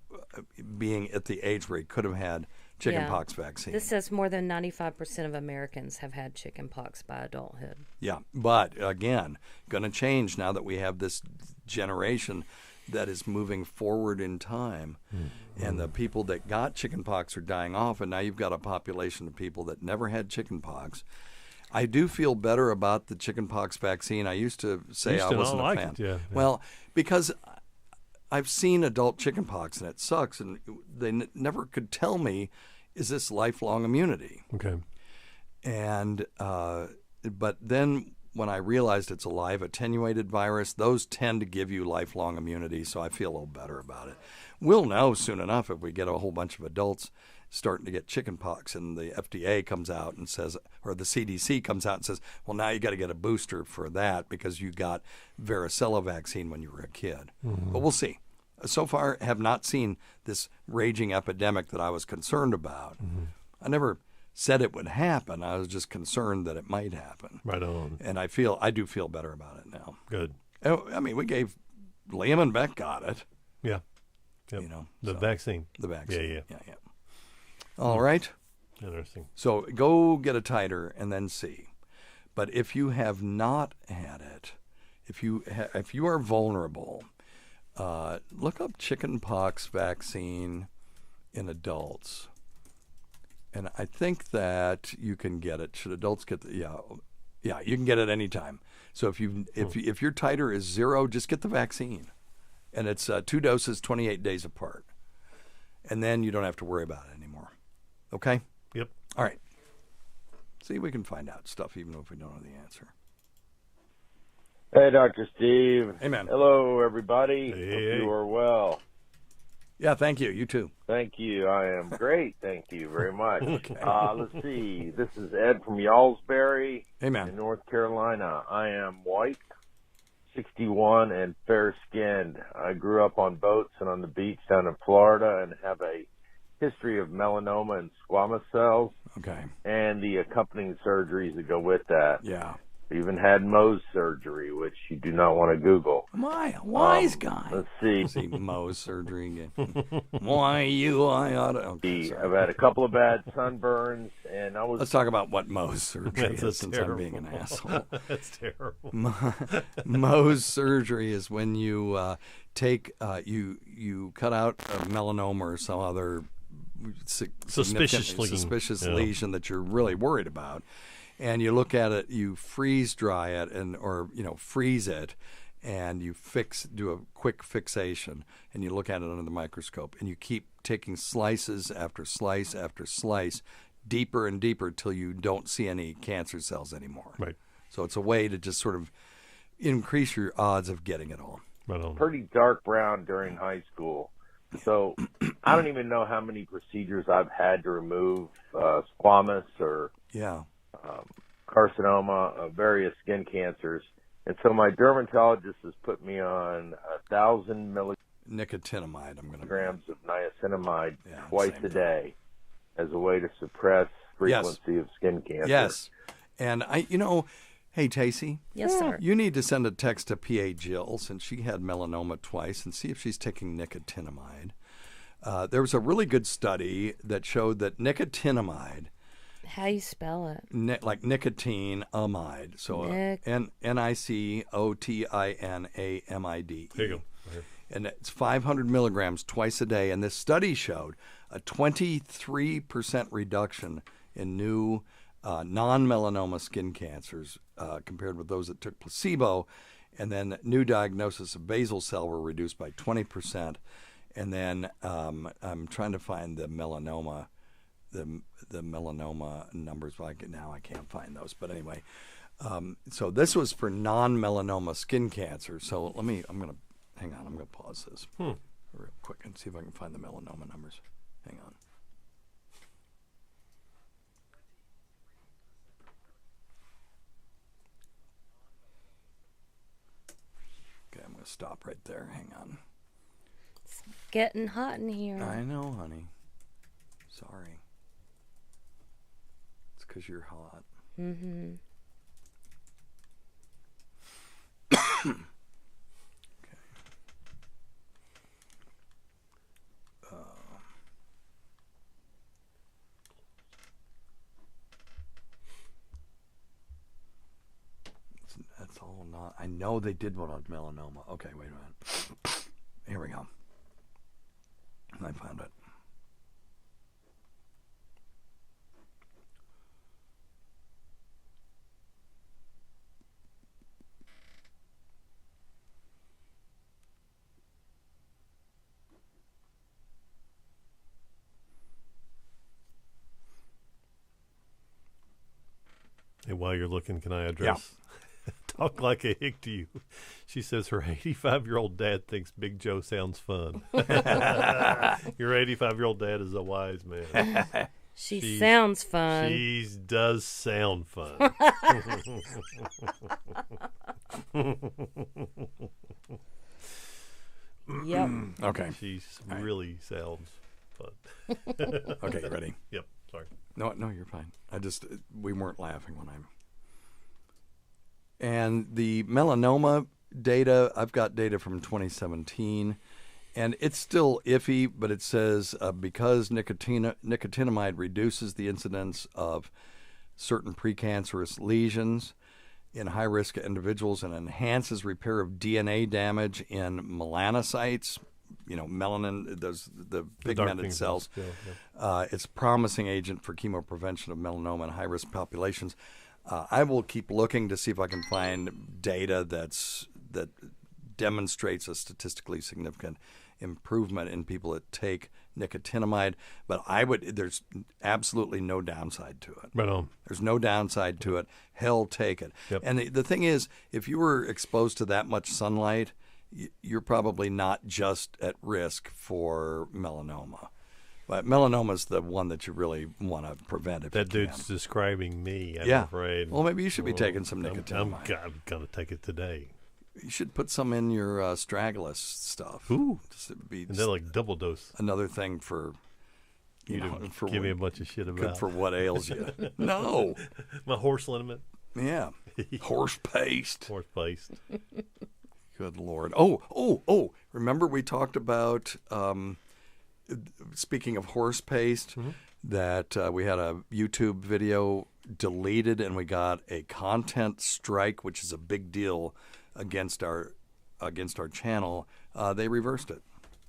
A: being at the age where he could have had chicken pox vaccine.
C: This says more than 95% of Americans have had chicken pox by adulthood.
A: Yeah, but again, going to change now that we have this generation that is moving forward in time. And the people that got chicken pox are dying off, and now you've got a population of people that never had chicken pox. I do feel better about the chicken pox vaccine. I used to say I wasn't a fan.
B: Yeah.
A: Well, because I've seen adult chicken pox, and it sucks, and they never could tell me, is this lifelong immunity?
B: Okay.
A: And but then when I realized it's a live attenuated virus, those tend to give you lifelong immunity, so I feel a little better about it. We'll know soon enough if we get a whole bunch of adults starting to get chicken pox and the FDA comes out and says, or the CDC comes out and says, well, now you got to get a booster for that because you got varicella vaccine when you were a kid. But we'll see. So far, have not seen this raging epidemic that I was concerned about. I never said it would happen. I was just concerned that it might happen.
B: Right on.
A: And I do feel better about it now.
B: Good.
A: I mean, we gave Liam and Beck got it.
B: Yeah. Yep.
A: You know,
B: the vaccine.
A: The vaccine.
B: Yeah.
A: All right.
B: Interesting.
A: So go get a titer and then see. But if you have not had it, if you are vulnerable, look up chickenpox vaccine in adults. And I think that you can get it. Should adults get the yeah, you can get it anytime. So if your titer is 0, just get the vaccine. And it's 2 doses, 28 days apart. And then you don't have to worry about it anymore. Okay?
B: Yep.
A: All right. See, we can find out stuff even if we don't know the answer.
K: Hey, Dr. Steve.
A: Hey, man.
K: Hello, everybody.
B: Hey.
K: Hope you are well.
A: Yeah, thank you. You too.
K: Thank you. I am great. Thank you very much. Let's see. This is Ed from Yalsbury
A: Hey, man.
K: in North Carolina. I am white, 61, and fair-skinned. I grew up on boats and on the beach down in Florida and have a history of melanoma and squamous cells
A: Okay.
K: and the accompanying surgeries that go with that.
A: Yeah.
K: I even had Mohs surgery, which you do not want to Google.
A: Why? A wise guy.
K: Let's see.
A: See Mohs surgery again. Why you? I ought to. Okay, sorry.
K: I've had a couple of bad sunburns, and I was.
A: Let's talk about what Mohs surgery
B: That's
A: is since
B: terrible.
A: I'm being an asshole.
B: That's terrible.
A: Mohs surgery is when you take you cut out a melanoma or some other
B: Suspicious
A: lesion that you're really worried about, and you look at it, you freeze dry it, or freeze it, and you do a quick fixation, and you look at it under the microscope, and you keep taking slices after slice after slice, deeper and deeper till you don't see any cancer cells anymore.
B: Right.
A: So it's a way to just sort of increase your odds of getting it all.
B: Right on.
K: Pretty dark brown during high school. So I don't even know how many procedures I've had to remove squamous or carcinoma of various skin cancers. And so my dermatologist has put me on 1,000
A: nicotinamide.
K: milligrams of niacinamide twice a day as a way to suppress frequency of skin cancer.
A: Yes. And hey, Tacey.
C: Yes, sir.
A: You need to send a text to PA Jill since she had melanoma twice and see if she's taking nicotinamide. There was a really good study that showed that nicotinamide.
C: How you spell it?
A: Like nicotinamide. So Nicotinamide.
B: There you go. Right.
A: And it's 500 milligrams twice a day. And this study showed a 23% reduction in new non-melanoma skin cancers compared with those that took placebo. And then new diagnosis of basal cell were reduced by 20%. And then I'm trying to find the melanoma, the melanoma numbers. Now I can't find those. But anyway, so this was for non-melanoma skin cancer. So I'm going to pause this real quick and see if I can find the melanoma numbers. Hang on. to stop right there. Hang on.
C: It's getting hot in here.
A: I know, honey. Sorry. It's because you're hot.
C: Mm-hmm.
A: Okay. That's all not. I know they did one on melanoma. Okay, wait a minute. Here we go. I found it.
B: And while you're looking, can I address Talk Like a Hick to you? She says her 85-year-old dad thinks Big Joe sounds fun. Your 85-year-old dad is a wise man.
C: She sounds fun.
B: She does sound fun.
C: Yep.
A: Okay.
B: She really sounds fun.
A: Okay, you ready?
B: Yep. Sorry.
A: No, you're fine. We weren't laughing when And the melanoma data, I've got data from 2017, and it's still iffy, but it says because nicotinamide reduces the incidence of certain precancerous lesions in high-risk individuals and enhances repair of DNA damage in melanocytes, melanin, the pigmented cells. It's a promising agent for chemoprevention of melanoma in high-risk populations. I will keep looking to see if I can find data that demonstrates a statistically significant improvement in people that take nicotinamide. But there's absolutely no downside to it.
B: Right on.
A: There's no downside to it. Hell, take it.
B: Yep.
A: And the thing is, if you were exposed to that much sunlight, you're probably not just at risk for melanoma. But melanoma is the one that you really want to prevent if
B: that
A: you
B: dude's
A: can.
B: describing me, I'm
A: Yeah.
B: afraid.
A: Well, maybe you should be taking some nicotinamide.
B: I'm going to take it today.
A: You should put some in your Astragalus stuff.
B: Ooh.
A: And
B: they're like double dose.
A: Another thing for
B: for give me a bunch of shit about.
A: For what ails you. No.
B: My horse liniment.
A: Yeah. Horse paste.
B: Horse paste.
A: Good Lord. Oh. Remember we talked about, speaking of horse paste, that we had a YouTube video deleted and we got a content strike, which is a big deal against our channel. They reversed it.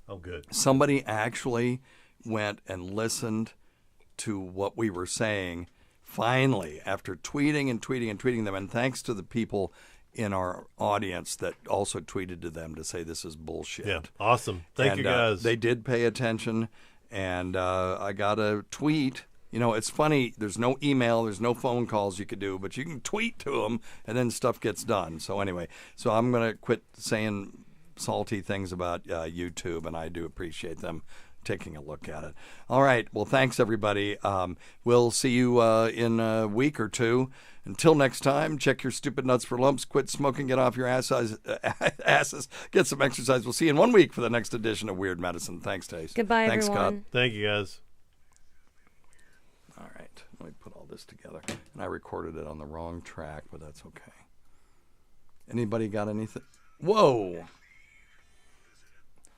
B: Oh, good.
A: Somebody actually went and listened to what we were saying finally after tweeting them, and thanks to the people in our audience that also tweeted to them to say this is bullshit.
B: Yeah, awesome. Thank you, guys.
A: They did pay attention, and I got a tweet. It's funny. There's no email, there's no phone calls you could do, but you can tweet to them, and then stuff gets done. So anyway, I'm going to quit saying salty things about YouTube, and I do appreciate them taking a look at it. All right. Well, thanks, everybody. We'll see you in a week or two. Until next time, check your stupid nuts for lumps, quit smoking, get off your asses, get some exercise. We'll see you in 1 week for the next edition of Weird Medicine. Thanks, Tace.
C: Goodbye,
A: Thanks,
C: everyone.
A: Scott.
B: Thank you, guys.
A: All right. Let me put all this together. And I recorded it on the wrong track, but that's okay. Anybody got anything? Whoa!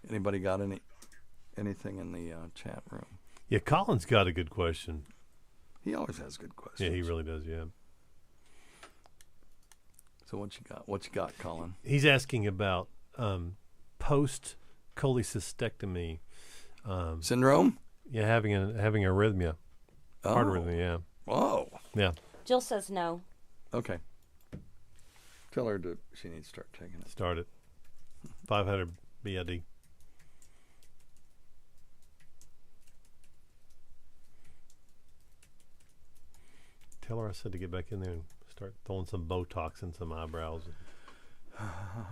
A: Anybody got anything in the chat room?
B: Yeah, Colin's got a good question.
A: He always has good questions.
B: Yeah, he really does, yeah.
A: So what you got, Colin?
B: He's asking about post cholecystectomy
A: syndrome.
B: Yeah, having arrhythmia, heart arrhythmia. Yeah.
A: Whoa.
B: Yeah.
C: Jill says no.
A: Okay. Tell her she needs to start taking it.
B: Start it. 500 BID. Tell her I said to get back in there and start throwing some Botox in some eyebrows.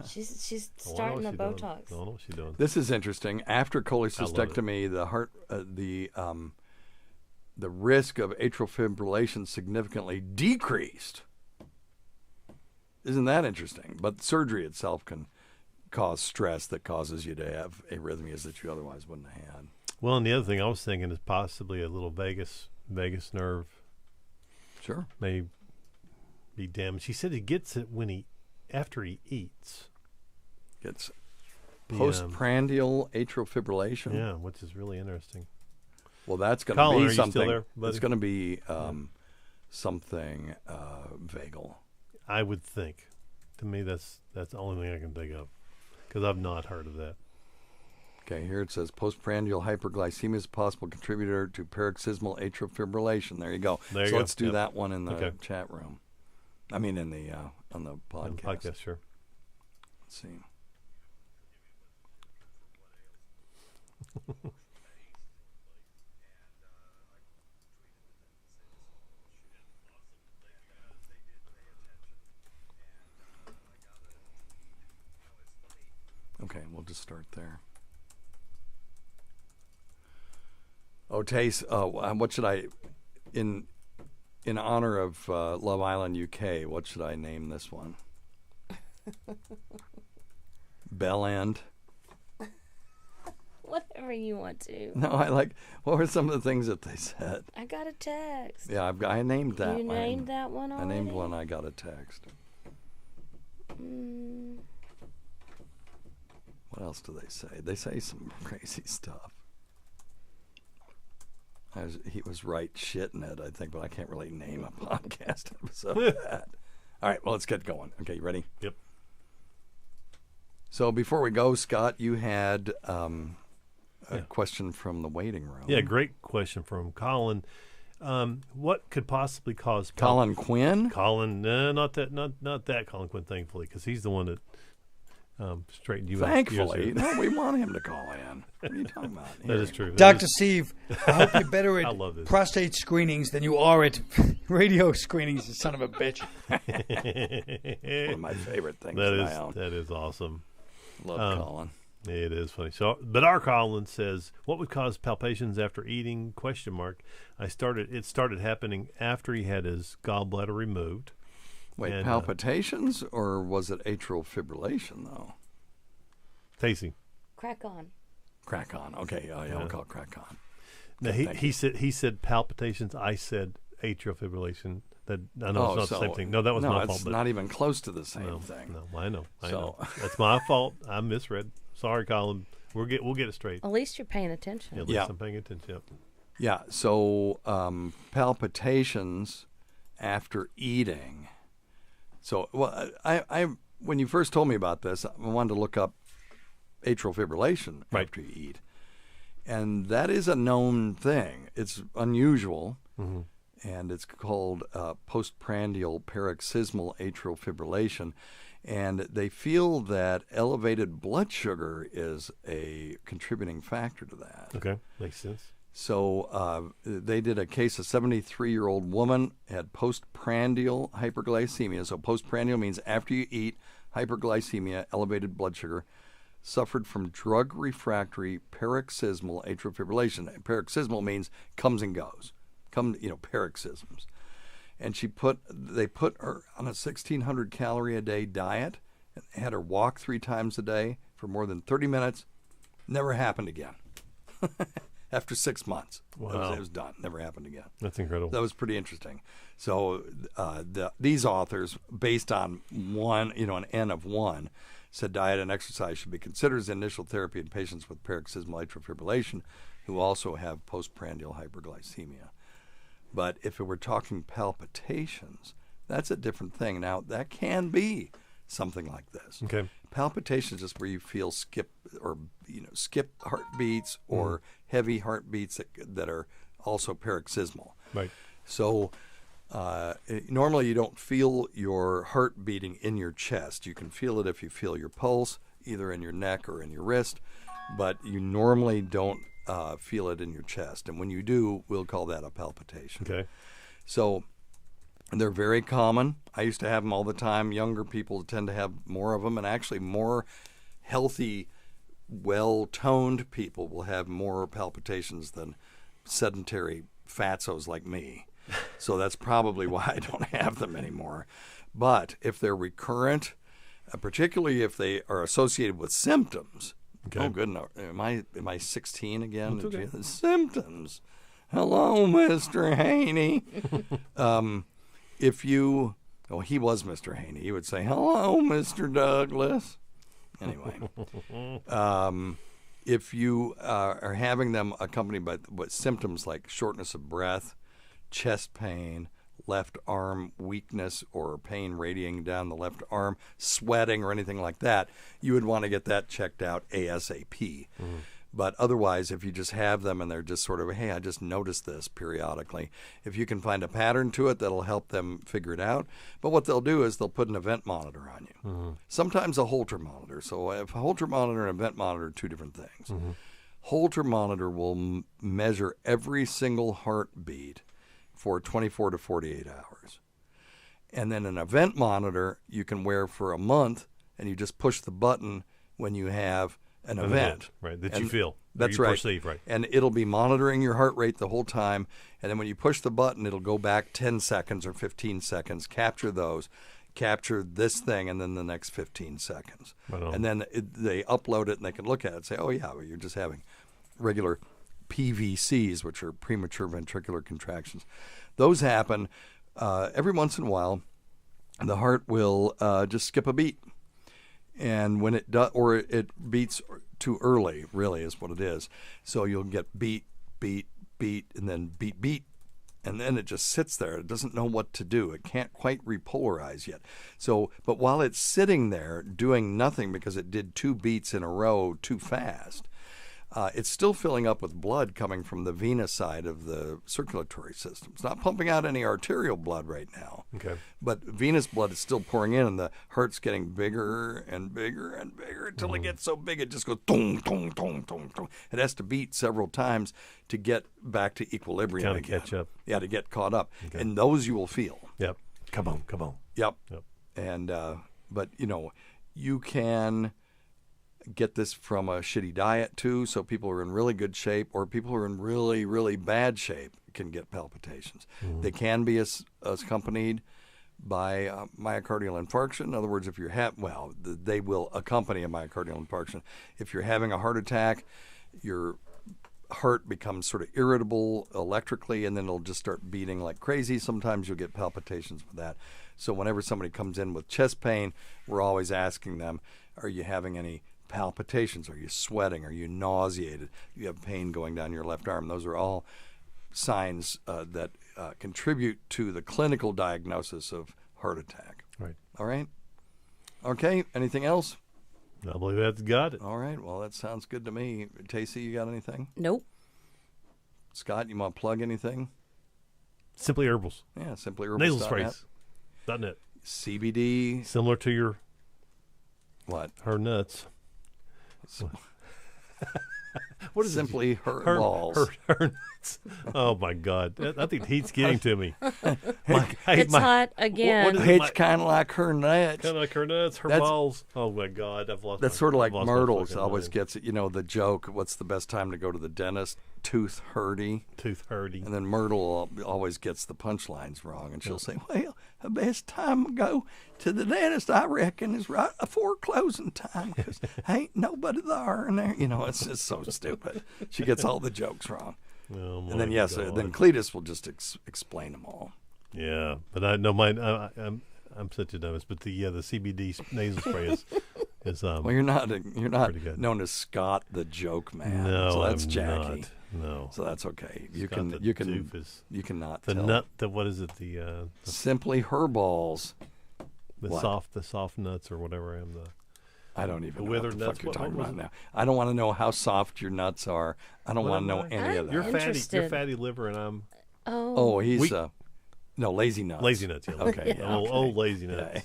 C: She's starting the Botox.
B: I don't know what she's doing.
A: This is interesting. After cholecystectomy, the heart, the risk of atrial fibrillation significantly decreased. Isn't that interesting? But surgery itself can cause stress that causes you to have arrhythmias that you otherwise wouldn't have had.
B: Well, and the other thing I was thinking is possibly a little vagus nerve.
A: Sure.
B: May be damaged. He said he gets it after he eats.
A: Gets postprandial atrial fibrillation.
B: Yeah, which is really interesting.
A: Well, that's going
B: Colin,
A: to
B: are
A: be
B: you
A: something.
B: still there, buddy?
A: It's going to be something vagal.
B: I would think. To me, that's the only thing I can think of, because I've not heard of that.
A: Okay, here it says postprandial hyperglycemia is a possible contributor to paroxysmal atrial fibrillation. There you go.
B: There you
A: so
B: go.
A: let's do
B: Yep.
A: that one in the
B: Okay.
A: chat room. I mean, in the on the podcast.
B: Podcast, sure.
A: Let's see. Okay, we'll just start there. Oh, Tace, what should I, in honor of Love Island UK, what should I name this one? Bell End?
C: Whatever you want to.
A: No, what were some of the things that they said?
C: I got a text.
A: Yeah, I named that
C: You
A: one.
C: named that one already?
A: I named one, I got a text. What else do they say? They say some crazy stuff. He was right shitting it, I think, but I can't really name a podcast episode of that. All right, well, let's get going. Okay, you ready?
B: Yep.
A: So before we go, Scott, you had a question from the waiting room.
B: Yeah, great question from Colin. What could possibly cause
A: Colin Quinn?
B: Colin, no, not that Colin Quinn, thankfully, because he's the one that straightened you out.
A: Thankfully, no, we want him to call in. What are you talking about?
B: That is true.
L: Dr. Steve, I hope you're better
B: I love
L: at
B: this.
L: prostate screenings than you are at radio screenings, you son of a bitch.
A: One of my favorite things
B: That is awesome.
A: Love Colin.
B: It is funny. So, but our Colin says, "What would cause palpitations after eating?" ? It started happening after he had his gallbladder removed.
A: Wait,
B: and,
A: palpitations or was it atrial fibrillation though?
B: Tasting.
C: Crack on.
A: Crack on. Okay, yeah, we'll call it crack on.
B: Now,
A: Okay,
B: he said palpitations. I said atrial fibrillation. That I know it's not the same thing. No, that was my fault.
A: It's not even close to the same
B: No,
A: thing.
B: No, I know. That's my fault. I misread. Sorry, Colin. We'll get it straight.
C: At least you're paying attention.
B: Yeah, at least I'm paying attention. Yep.
A: Yeah. So palpitations after eating. So I when you first told me about this, I wanted to look up atrial fibrillation after you eat, and that is a known thing. It's unusual.
B: Mm-hmm.
A: And it's called postprandial paroxysmal atrial fibrillation. And they feel that elevated blood sugar is a contributing factor to that.
B: Okay, makes sense.
A: So they did a case of 73-year-old woman, had postprandial hyperglycemia. So postprandial means after you eat, hyperglycemia, elevated blood sugar, suffered from drug-refractory paroxysmal atrial fibrillation. Paroxysmal means comes and goes. Paroxysms. And they put her on a 1,600 calorie a day diet and had her walk 3 times a day for more than 30 minutes. Never happened again. After 6 months.
B: Wow.
A: It was done. Never happened again.
B: That's incredible.
A: That was pretty interesting. So these authors, based on an N of 1, said diet and exercise should be considered as initial therapy in patients with paroxysmal atrial fibrillation who also have postprandial hyperglycemia. But if we're talking palpitations, that's a different thing. Now, that can be something like this.
B: Okay.
A: Palpitations is where you feel skip heartbeats or heavy heartbeats that are also paroxysmal.
B: Right.
A: So normally you don't feel your heart beating in your chest. You can feel it if you feel your pulse, either in your neck or in your wrist, but you normally don't feel it in your chest. And when you do, we'll call that a palpitation.
B: Okay.
A: So they're very common. I used to have them all the time. Younger people tend to have more of them, and actually more healthy, well-toned people will have more palpitations than sedentary fatzos like me. So that's probably why I don't have them anymore. But if they're recurrent, particularly if they are associated with symptoms.
B: Okay.
A: Oh, good. No. Am I 16 again?
B: That's okay.
A: Symptoms. Hello, Mr. Haney. If you, he was Mr. Haney. He would say, hello, Mr. Douglas. Anyway, if you are having them accompanied by what symptoms like shortness of breath, chest pain, left arm weakness or pain radiating down the left arm, sweating or anything like that, you would want to get that checked out ASAP. Mm-hmm. But otherwise, if you just have them and they're just sort of, hey, I just noticed this periodically, if you can find a pattern to it, that'll help them figure it out. But what they'll do is they'll put an event monitor on you. Mm-hmm. Sometimes a Holter monitor. So if a Holter monitor and event monitor are two different things. Mm-hmm. Holter monitor will measure every single heartbeat for 24 to 48 hours. And then an event monitor you can wear for a month, and you just push the button when you have an event.
B: Right, that you feel.
A: That's
B: you
A: right.
B: Perceive, right.
A: And it'll be monitoring your heart rate the whole time. And then when you push the button, it'll go back 10 seconds or 15 seconds, capture those, capture this thing, and then the next 15 seconds. And then they upload it, and they can look at it and say, oh, yeah, well, you're just having regular PVCs, which are premature ventricular contractions. Those happen every once in a while. The heart will just skip a beat. And when it does, or it beats too early, really is what it is. So you'll get beat, beat, beat, and then beat, beat. And then it just sits there. It doesn't know what to do. It can't quite repolarize yet. So, but while it's sitting there doing nothing because it did 2 beats in a row too fast, it's still filling up with blood coming from the venous side of the circulatory system. It's not pumping out any arterial blood right now.
B: Okay.
A: But venous blood is still pouring in, and the heart's getting bigger and bigger and bigger until it gets so big it just goes dong, dong, dong, dong, dong. It has to beat several times to get back to equilibrium
B: Kind of
A: again.
B: catch up.
A: Yeah, to get caught up.
B: Okay.
A: And those you will feel.
B: Yep. Come on.
A: Yep. And but you can get this from a shitty diet too. So people who are in really good shape or people who are in really, really bad shape can get palpitations. Mm-hmm. They can be accompanied by myocardial infarction. In other words, if you're they will accompany a myocardial infarction. If you're having a heart attack, your heart becomes sort of irritable electrically, and then it'll just start beating like crazy. Sometimes you'll get palpitations with that. So whenever somebody comes in with chest pain, we're always asking them, are you having any palpitations? Are you sweating? Are you nauseated? Do you have pain going down your left arm? Those are all signs that contribute to the clinical diagnosis of heart attack.
B: Right.
A: All right? Okay, anything else?
B: I believe that's got it.
A: All right, well, that sounds good to me. Tacey, you got anything?
C: Nope.
A: Scott, you want to plug anything?
B: Simply Herbals.
A: Yeah, Simply Herbals.
B: Nasal sprays. .net.
A: CBD.
B: Similar to your...
A: What?
B: Her nuts.
A: What is Simply her balls?
B: Her nuts. Oh my God! I think heat's getting to me.
C: It's hot again.
A: It's kind of like her nuts.
B: Kind of like her nuts, her balls. Oh my God! I've lost.
A: That's sort of like Myrtle's always gets it. You know the joke. What's the best time to go to the dentist? Tooth hurdy.
B: And
A: then Myrtle always gets the punchlines wrong, and she'll say, "Well, the best time to go to the dentist, I reckon, is right before closing time because ain't nobody there." And there, it's just so stupid. She gets all the jokes wrong.
B: Oh,
A: and then then Cletus will just explain them all.
B: Yeah, but I know mine. I'm such a dumbass. But the CBD nasal spray is
A: well, you're not
B: pretty good.
A: known as Scott the Joke Man.
B: No,
A: so that's
B: I'm
A: Jackie.
B: Not. No,
A: so that's okay. You
B: Scott
A: can you cannot
B: the
A: tell.
B: nut. What is it? The
A: Simply her balls.
B: The soft nuts or whatever.
A: I don't even know
B: withered
A: what the
B: nuts.
A: fuck you're talking about now. I don't want to know how soft your nuts are. I don't want to know any of that.
B: You're fatty liver, and I'm.
C: Oh,
A: he's no lazy nuts.
B: Lazy nuts. Yeah.
A: Okay.
B: Yeah. Old lazy nuts.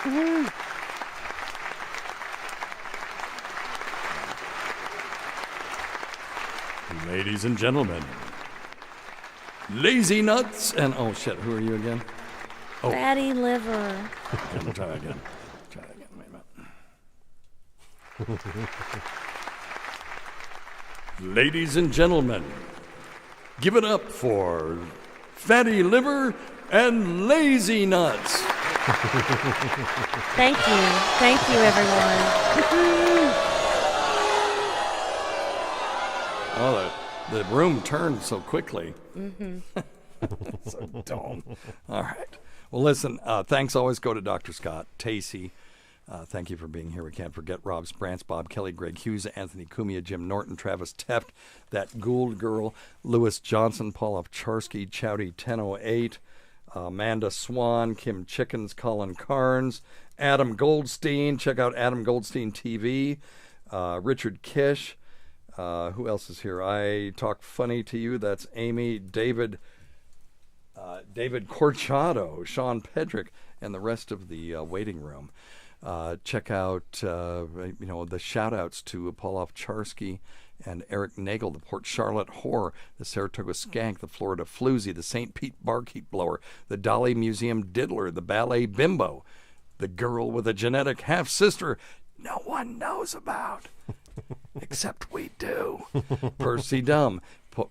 A: Yeah. Ladies and gentlemen, lazy nuts and oh shit, who are you again? Oh.
C: Fatty liver.
A: We'll try again. Wait a minute. Ladies and gentlemen, give it up for Fatty Liver and Lazy Nuts.
C: Thank you. Thank you, everyone.
A: Oh, the room turned so quickly.
C: Mm-hmm.
A: So dumb. All right. Well, listen, thanks always go to Dr. Scott, Tacey. Thank you for being here. We can't forget Rob Sprance, Bob Kelly, Greg Hughes, Anthony Cumia, Jim Norton, Travis Teft, that Gould girl, Lewis Johnson, Paul Ovcharsky, Chowdy 1008, Amanda Swan, Kim Chickens, Colin Carnes, Adam Goldstein. Check out Adam Goldstein TV. Richard Kish. Who else is here? I Talk Funny to You. That's Amy, David Corchado, Sean Pedrick, and the rest of the waiting room. Check out, the shout-outs to Paul Ovcharsky and Eric Nagel, the Port Charlotte Whore, the Saratoga Skank, the Florida Floozy, the St. Pete Barkeep Blower, the Dolly Museum Diddler, the Ballet Bimbo, the girl with a genetic half-sister no one knows about, except we do, Percy Dumb,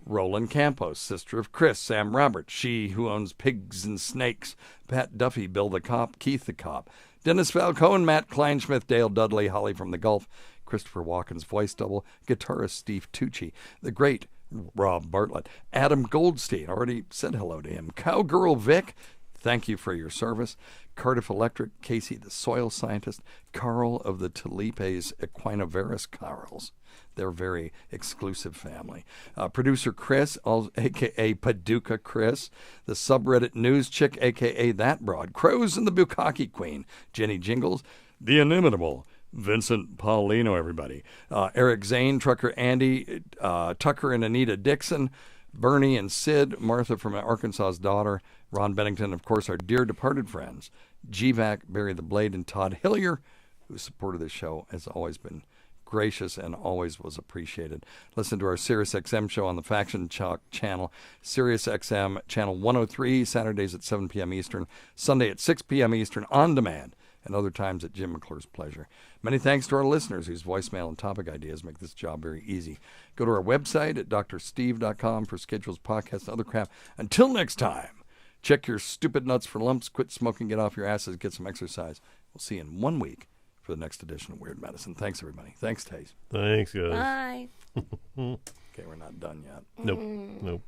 A: Roland Campos, sister of Chris, Sam Roberts, she who owns pigs and snakes, Pat Duffy, Bill the Cop, Keith the Cop, Dennis Falcone, Matt Kleinschmidt, Dale Dudley, Holly from the Gulf, Christopher Walken's voice double, guitarist Steve Tucci, the great Rob Bartlett, Adam Goldstein, already said hello to him, Cowgirl Vic, thank you for your service, Cardiff Electric, Casey the soil scientist, Carl of the Talipes Equinovarus corals. They're a very exclusive family. Producer Chris, a.k.a. Paducah Chris. The subreddit news chick, a.k.a. That Broad. Crows and the Bukkake Queen. Jenny Jingles. The Inimitable Vincent Paulino, everybody. Eric Zane, Trucker Andy, Tucker and Anita Dixon. Bernie and Sid. Martha from Arkansas's Daughter. Ron Bennington, of course, our dear departed friends. GVAC, Barry the Blade, and Todd Hillier, who supported this show, has always been gracious and always was appreciated. Listen to our SiriusXM show on the Faction Chalk channel, SiriusXM channel 103, Saturdays at 7 p.m. Eastern, Sunday at 6 p.m. Eastern, on demand, and other times at Jim McClure's pleasure. Many thanks to our listeners whose voicemail and topic ideas make this job very easy. Go to our website at drsteve.com for schedules, podcasts, and other crap. Until next time, check your stupid nuts for lumps, quit smoking, get off your asses, get some exercise. We'll see you in 1 week for the next edition of Weird Medicine. Thanks, everybody. Thanks, Taze.
B: Thanks, guys.
C: Bye.
A: Okay, we're not done yet.
B: Nope.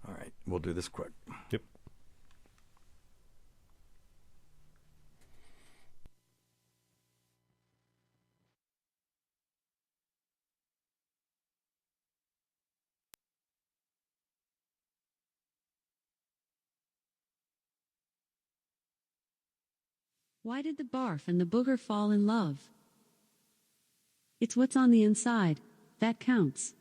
A: All right, we'll do this quick.
B: Yep.
M: Why did the barf and the booger fall in love? It's what's on the inside that counts.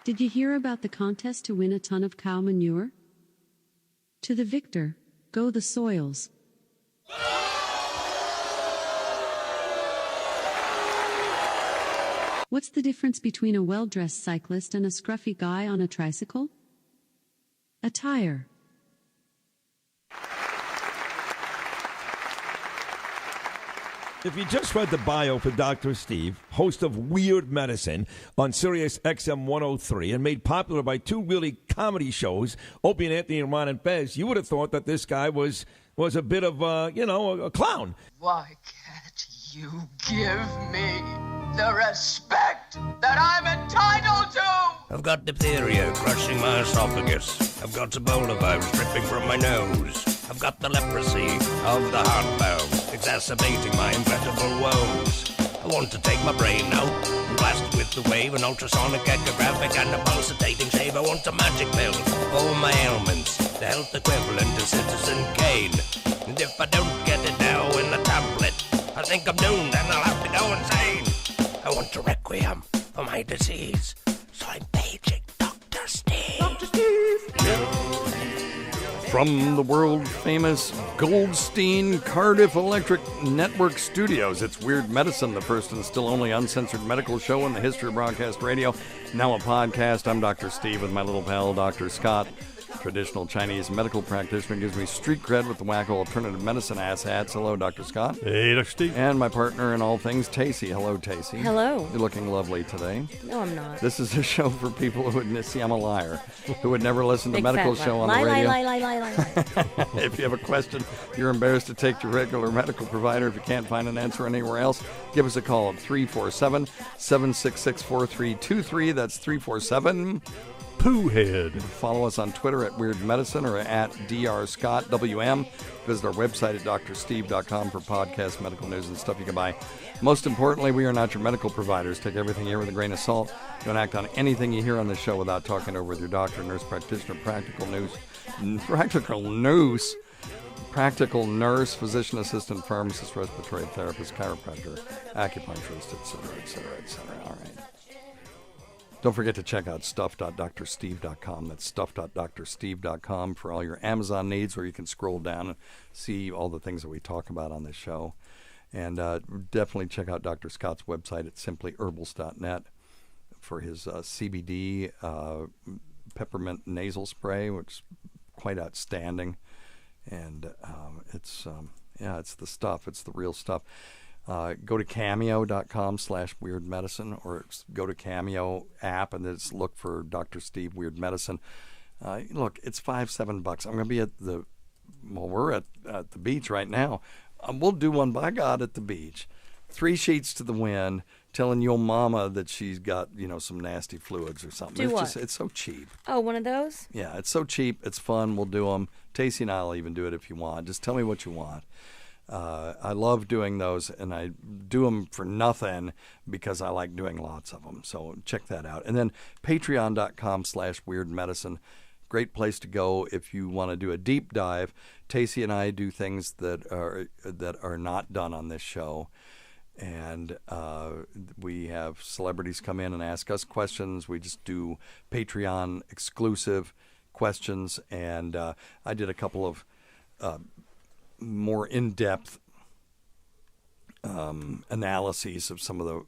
M: Did you hear about the contest to win a ton of cow manure? To the victor, go the soils. What's the difference between a well-dressed cyclist and a scruffy guy on a tricycle? A tire.
N: If you just read the bio for Dr. Steve, host of Weird Medicine on Sirius XM 103 and made popular by two really comedy shows, Opie and Anthony and Ron and Fez, you would have thought that this guy was a bit of, a clown.
O: Why can't you give me the respect that I'm entitled to?
D: I've got diphtheria crushing my esophagus. I've got Ebola virus dripping from my nose. I've got the leprosy of the heart valve, exacerbating my inevitable woes. I want to take my brain out and blast it with the wave, an ultrasonic, echographic, and a pulsating shave. I want a magic pill for all my ailments, the health equivalent of Citizen Kane. And if I don't get it now in the tablet, I think I'm doomed and I'll have to go insane. I want a requiem for my disease, so I'm paging Dr. Steve. Dr. Steve!
A: From the world-famous Goldstein Cardiff Electric Network Studios, it's Weird Medicine, the first and still only uncensored medical show in the history of broadcast radio. Now a podcast. I'm Dr. Steve with my little pal, Dr. Scott. traditional Chinese medical practitioner, gives me street cred with the wacko alternative medicine ass hats. Hello, Dr. Scott.
B: Hey, Dr. Steve.
A: And my partner in all things, Tacey. Hello, Tacey.
C: Hello.
A: You're looking lovely today.
C: No, I'm not.
A: This is a show for people who would see I'm a liar, who would never listen to
C: Big
A: medical
C: fat
A: show on
C: lie.
A: the radio.
C: Lie.
A: If you have a question, you're embarrassed to take to your regular medical provider. If you can't find an answer anywhere else, give us a call at 347-766-4323. That's 347
B: Poohhead.
A: Follow us on Twitter at Weird Medicine or at drscottwm. Visit our website at drsteve.com for podcasts, medical news, and stuff you can buy. Most importantly, we are not your medical providers. Take everything here with a grain of salt. Don't act on anything you hear on the show without talking over with your doctor, nurse practitioner, practical nurse, physician assistant, pharmacist, respiratory therapist, chiropractor, acupuncturist, etc., etc., etc. All right. Don't forget to check out stuff.drsteve.com. That's stuff.drsteve.com for all your Amazon needs, where you can scroll down and see all the things that we talk about on this show. And definitely check out Dr. Scott's website at simplyherbals.net for his CBD peppermint nasal spray, which is quite outstanding. And it's the stuff. It's the real stuff. Go to cameo.com/weirdmedicine, or go to Cameo app and just look for Dr. Steve Weird Medicine. Look, it's $5-7. I'm going to be we're at the beach right now. We'll do one, by God, at the beach. 3 sheets to the wind, telling your mama that she's got, some nasty fluids or something. It's so cheap.
C: Oh, one of those?
A: Yeah, it's so cheap. It's fun. We'll do them. Tacey and I will even do it if you want. Just tell me what you want. I love doing those, and I do them for nothing because I like doing lots of them. So check that out. And then patreon.com/weirdmedicine. Great place to go if you want to do a deep dive. Tacey and I do things that are not done on this show. And we have celebrities come in and ask us questions. We just do Patreon exclusive questions. And I did a couple of more in-depth analyses of some of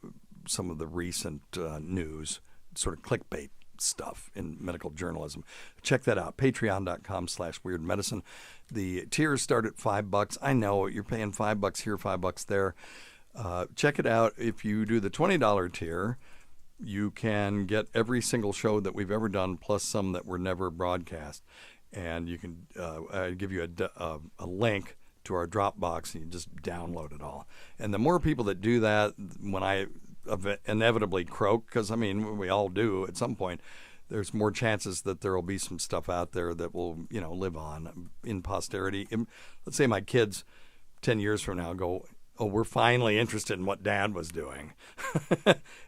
A: the recent news, sort of clickbait stuff in medical journalism. Check that out. Patreon.com/weirdmedicine. The tiers start at $5. I know you're paying $5 here, $5 there. Check it out. If you do the $20 tier, you can get every single show that we've ever done, plus some that were never broadcast. And you can I give you a link to our Dropbox, and you just download it all. And the more people that do that, when I inevitably croak, because we all do at some point, there's more chances that there will be some stuff out there that will live on in posterity. Let's say my kids 10 years from now go, oh, we're finally interested in what Dad was doing.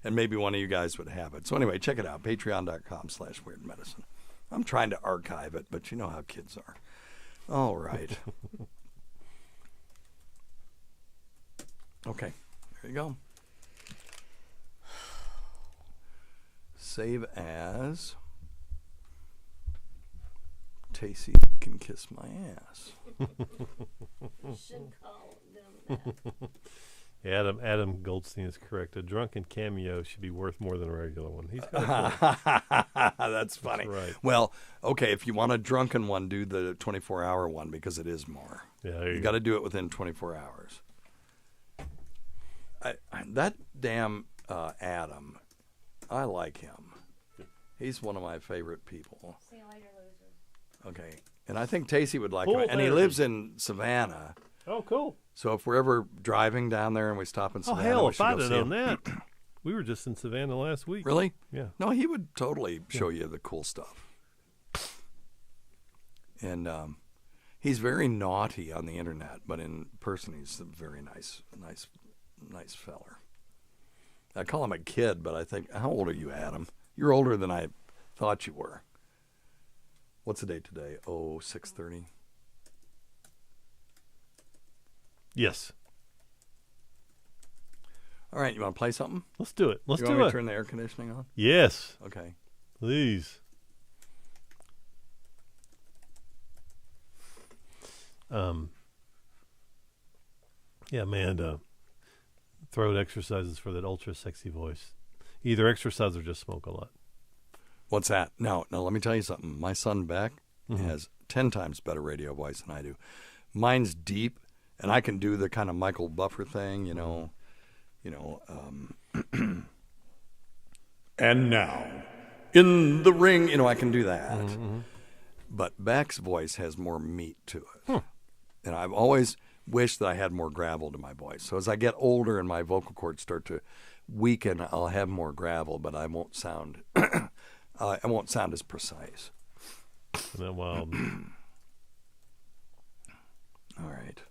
A: And maybe one of you guys would have it. So anyway, check it out, patreon.com/weirdmedicine. I'm trying to archive it, but you know how kids are. All right. Okay, there you go. Save as Tacey can kiss my ass.
C: Should call them
B: that. Adam Goldstein is correct. A drunken cameo should be worth more than a regular one. He's got a point.
A: That's funny.
B: That's right.
A: Well, okay, if you want a drunken one, do the 24-hour one, because it is more.
B: Yeah,
A: you got to do it within 24 hours. That damn Adam, I like him. He's one of my favorite people.
C: See you later, loser.
A: Okay, and I think Tacey would like
B: Cool
A: him. And he
B: therapy.
A: lives in Savannah.
B: Oh, cool.
A: So if we're ever driving down there and we stop in Savannah,
B: hell,
A: we
B: if
A: should
B: I'd
A: go
B: have
A: see
B: known
A: him.
B: that. We were just in Savannah last week.
A: Really?
B: Yeah.
A: No, he would totally show you the cool stuff. And he's very naughty on the internet, but in person he's a very nice feller. I call him a kid, but I think, how old are you, Adam? You're older than I thought you were. What's the date today? 6:30.
B: Yes.
A: All right, you want to play something?
B: Let's do it. Let's
A: you
B: do
A: want me
B: it.
A: to turn the air conditioning on?
B: Yes.
A: Okay.
B: Please. Yeah, Amanda. Throat exercises for that ultra sexy voice. Either exercise or just smoke a lot.
A: What's that? No, let me tell you something. My son Beck, has 10 times better radio voice than I do. Mine's deep, and I can do the kind of Michael Buffer thing, and now, in the ring, I can do that. But Beck's voice has more meat to it. And I've always wished that I had more gravel to my voice. So as I get older and my vocal cords start to weaken, I'll have more gravel, but I won't sound as precise.
B: Isn't that wild?
A: All right.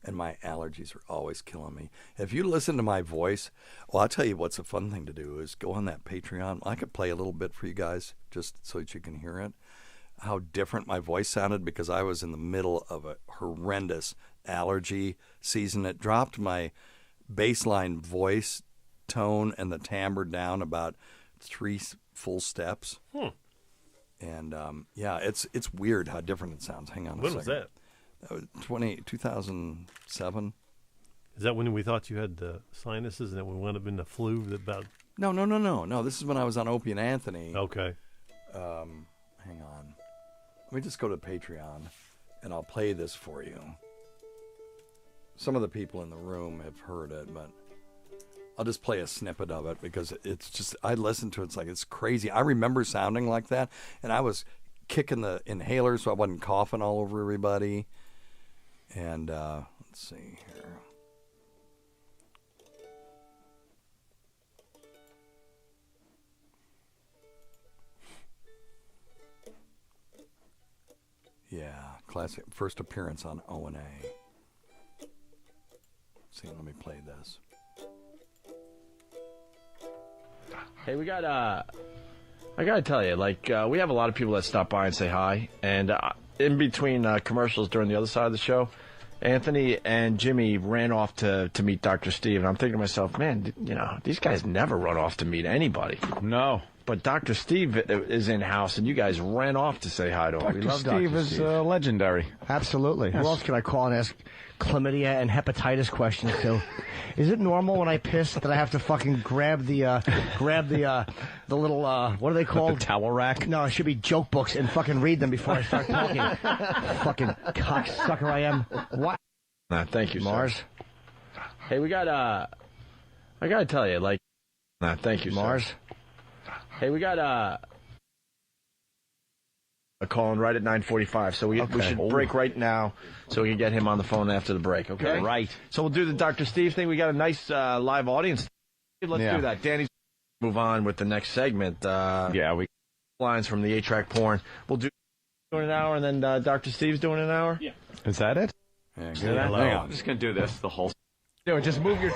A: And my allergies are always killing me. If you listen to my voice, well, I'll tell you what's a fun thing to do is go on that Patreon. I could play a little bit for you guys just so that you can hear it. How different my voice sounded because I was in the middle of a horrendous allergy season. It dropped my baseline voice tone and the timbre down about 3 full steps. And it's weird how different it sounds. Hang on a second.
B: When was that?
A: That was 2007.
B: Is that when we thought you had sinuses and that we went up in the flu?
A: No. This is when I was on Opie and Anthony.
B: Okay.
A: Hang on. Let me just go to Patreon, and I'll play this for you. Some of the people in the room have heard it, but I'll just play a snippet of it because it's just, I listen to it, it's crazy. I remember sounding like that, and I was kicking the inhaler so I wasn't coughing all over everybody. And let's see here. Yeah, classic. First appearance on O&A. See, let me play this.
P: Hey, we got, I gotta tell you, we have a lot of people that stop by and say hi, and in between commercials during the other side of the show, Anthony and Jimmy ran off to meet Dr. Steve, and I'm thinking to myself, man, these guys never run off to meet anybody. No. But Dr. Steve is in-house, and you guys ran off to say hi to him.
Q: Dr. Steve is legendary. Absolutely.
R: Who else can I call and ask chlamydia and hepatitis questions to? Is it normal when I piss that I have to fucking grab the little, what are they called?
Q: The towel rack?
R: No, it should be joke books and fucking read them before I start talking. Fucking cocksucker I am. What?
P: Thank you,
R: Mars.
P: Sir. Hey, we got, I gotta tell you, thank you,
R: Mars.
P: Sir. Hey, we got a calling right at 9:45, so we should break right now so we can get him on the phone after the break, okay?
Q: Right.
P: So we'll do the Dr. Steve thing. We got a nice live audience. Let's do that. Danny's move on with the next segment. We lines from the 8-track porn. We'll do in an hour, and then Dr. Steve's doing an hour?
Q: Yeah. Is that it?
A: Yeah,
Q: I'm just going to do this the whole...
P: Do it. Just move your...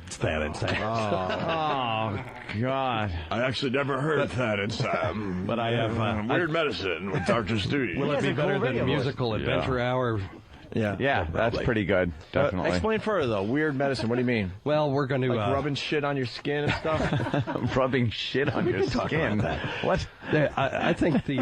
Q: Thad and Sam.
P: Oh, God.
S: I actually never heard Thad and Sam.
Q: But I have...
S: Weird Medicine with Dr. Steve.
Q: Will it be better than Musical Adventure Hour?
P: Yeah,
Q: that's pretty good. Definitely.
P: Explain further, though. Weird medicine. What do you mean?
Q: Well, we're going to...
P: rubbing shit on your skin and stuff?
Q: Rubbing shit on your skin? What? I think the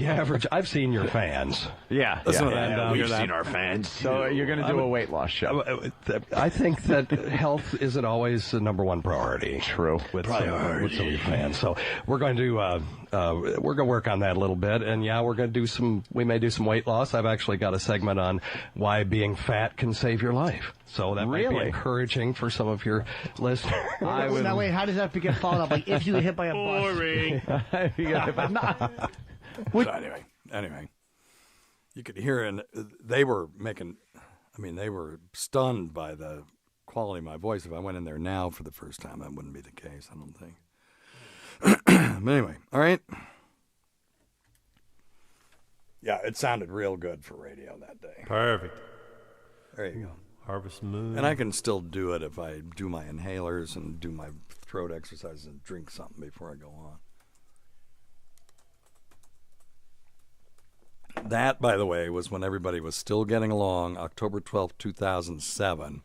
Q: average... I've seen your fans.
S: Yeah. We've seen our fans.
Q: So you're going to do a weight loss show. I think that health isn't always the number one priority. True. With some of your fans. So we're going to work on that a little bit. And we're going to we may do some weight loss. I've actually got a segment on why being fat can save your life. So that might be encouraging for some of your listeners.
R: Now wait, how does that get followed up? Like if you get hit by a bus.
A: Anyway, you could hear, and they were they were stunned by the quality of my voice. If I went in there now for the first time, that wouldn't be the case, I don't think. But anyway, all right. Yeah, it sounded real good for radio that day.
B: Perfect.
A: There you go.
B: Harvest Moon.
A: And I can still do it if I do my inhalers and do my throat exercises and drink something before I go on. That, by the way, was when everybody was still getting along, October 12th, 2007.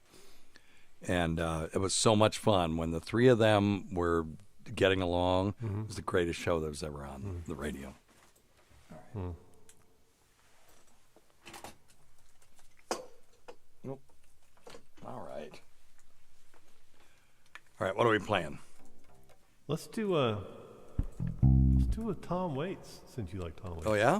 A: And it was so much fun. When the three of them were getting along, it was the greatest show that was ever on the radio. All right. Nope. All right. All right, what are we playing?
B: Let's do do a Tom Waits, since you like Tom Waits.
A: Oh, yeah?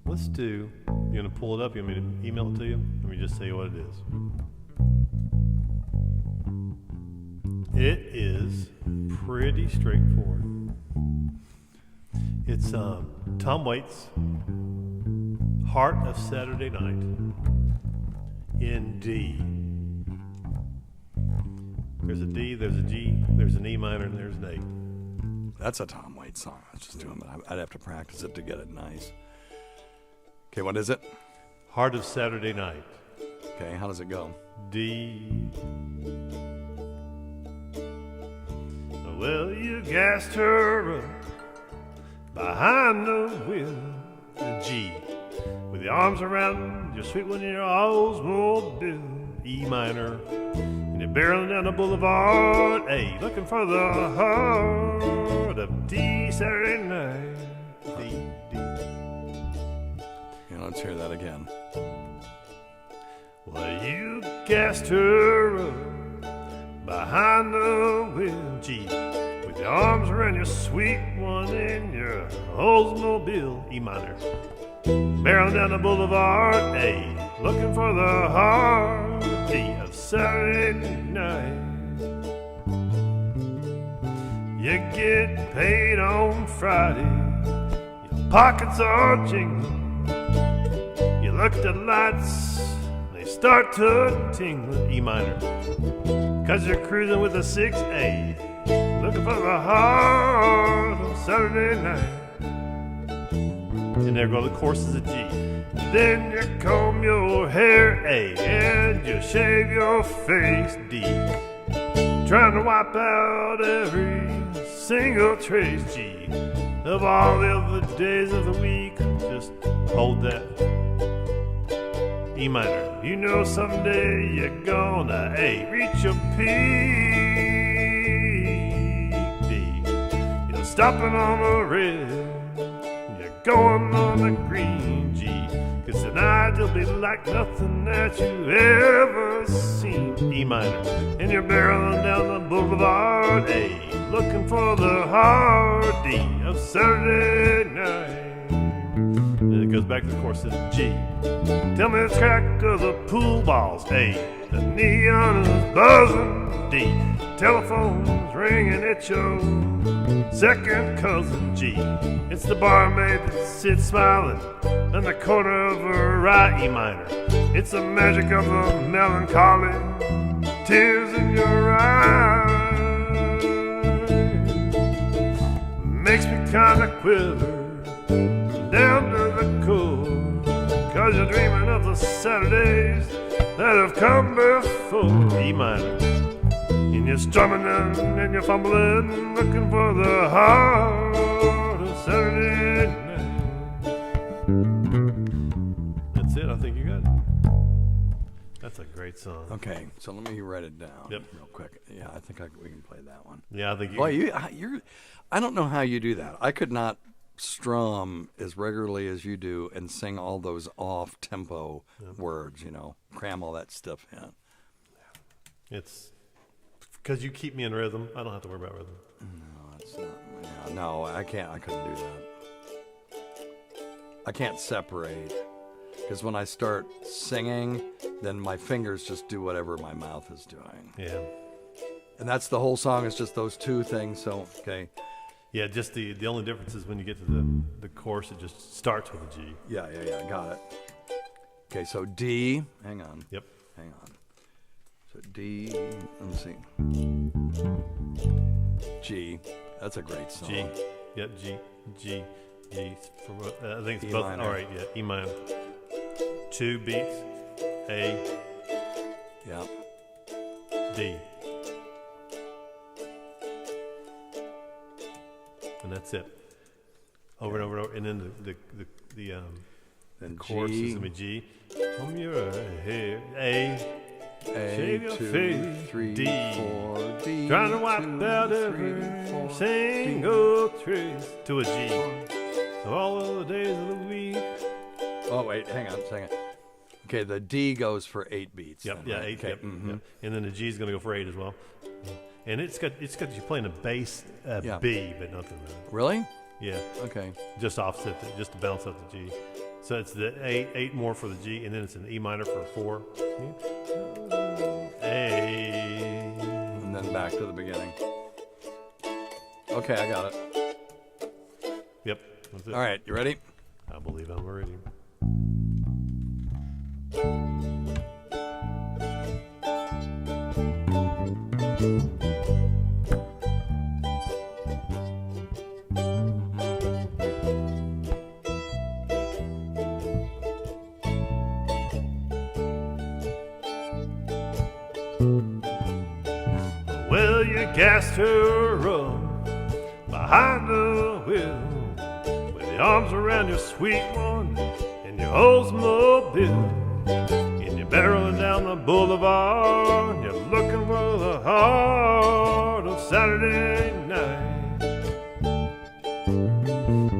B: Let's do, you going to pull it up? You want me to email it to you? Let me just tell you what it is. It is pretty straightforward. It's Tom Waits, Heart of Saturday Night, in D. There's a D, there's a G, there's an E minor, and there's an A.
A: That's a Tom Waits song. I was just doing it. I'd have to practice it to get it nice. Okay, what is it?
B: Heart of Saturday Night.
A: Okay, how does it go?
B: D. Well, you gassed her up behind the wheel. G. With your arms around your sweet one in your Oldsmobile. E minor. And you're barreling down the boulevard. A. Looking for the heart of D. Saturday night. D.
A: Yeah, let's hear that again.
B: Well, you gassed her up behind the wheel. G. With your arms around your sweet one in your Oldsmobile. E minor. Barreling down the boulevard. A. Looking for the heart D of Saturday night. You get paid on Friday. Your pockets are jingling. You look at the lights. They start to tingle. E minor. 'Cause you're cruising with a 6A. Looking for the heart on Saturday night. And there go the courses of G. Then you comb your hair, A, and you shave your face, D. Trying to wipe out every single trace, G, of all the other days of the week. Just hold that. E minor. You know someday you're gonna, A, reach your peak, D. You're stopping on the red. Going on the green, G. 'Cause tonight it'll be like nothing that you ever seen. E minor. And you're barreling down the boulevard. A. Looking for the heart D of Saturday night. Then it goes back to the chorus of G. Tell me the crack of the pool balls. A. The neon is buzzing. D. Telephone's ringing at your second cousin, G. It's the barmaid that sits smiling in the corner of her right, E minor. It's the magic of the melancholy, tears in your eyes. Makes me kinda quiver down to the core. 'Cause you're dreaming of the Saturdays that have come before, E minor. And you're strumming and you're fumbling, looking for the heart of Saturday night. That's it. I think you got it. That's a great song.
A: Okay, so let me write it down
B: real
A: quick. Yeah, I think we can play that one.
B: Yeah, I think you.
A: Boy, you're. I don't know how you do that. I could not strum as regularly as you do and sing all those off-tempo words. You know, cram all that stuff in.
B: It's. Because you keep me in rhythm, I don't have to worry about rhythm.
A: No, it's not. Yeah, no, I can't. I couldn't do that. I can't separate. Because when I start singing, then my fingers just do whatever my mouth is doing.
B: Yeah.
A: And that's the whole song. Is just those two things. So okay.
B: Yeah, just the only difference is when you get to the chorus, it just starts with a G.
A: Yeah. Got it. Okay, so D. Hang on.
B: Yep.
A: Hang on. So D, let me see. G, that's a great song.
B: G, yep, G. I think it's
A: E
B: both.
A: minor.
B: All right, yeah, E minor. 2 beats, A.
A: Yeah.
B: D. And that's it. Over and over and over, and then the chorus is gonna be G. Comb your hair, A. Shave your
A: 2,
B: face,
A: 3,
B: D.
A: 4, D.
B: Trying to wipe
A: 2,
B: out
A: 3,
B: every
A: 4,
B: single trace to a G. Of all of the days of the week.
A: Oh wait, hang on a second. Okay, the D goes for 8 beats.
B: Yep,
A: then,
B: yeah,
A: right?
B: 8.
A: Okay.
B: Yep, yep. And then the G is going to go for 8 as well. And it's got you playing a bass B, but nothing.
A: Really?
B: Yeah.
A: Okay.
B: Just offset just to bounce up the G. So it's the eight more for the G, and then it's an E minor for a 4. A.
A: And then back to the beginning. Okay, I got it.
B: Yep. That's it.
A: All right, you ready?
B: I believe I'm ready. Well, you gassed her up behind the wheel with your arms around your sweet one and your Oldsmobile. And you're barreling down the boulevard. You're looking for the heart of Saturday night.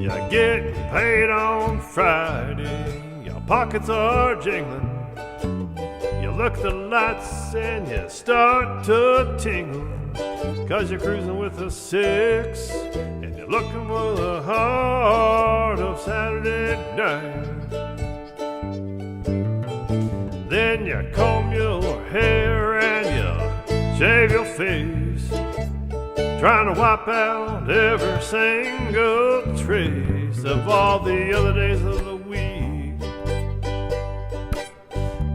B: You're getting paid on Friday. Your pockets are jingling. You look at the lights and you start to tingle, 'cause you're cruising with a 6 and you're looking for the heart of Saturday night. Then you comb your hair and you shave your face, trying to wipe out every single trace of all the other days of the week.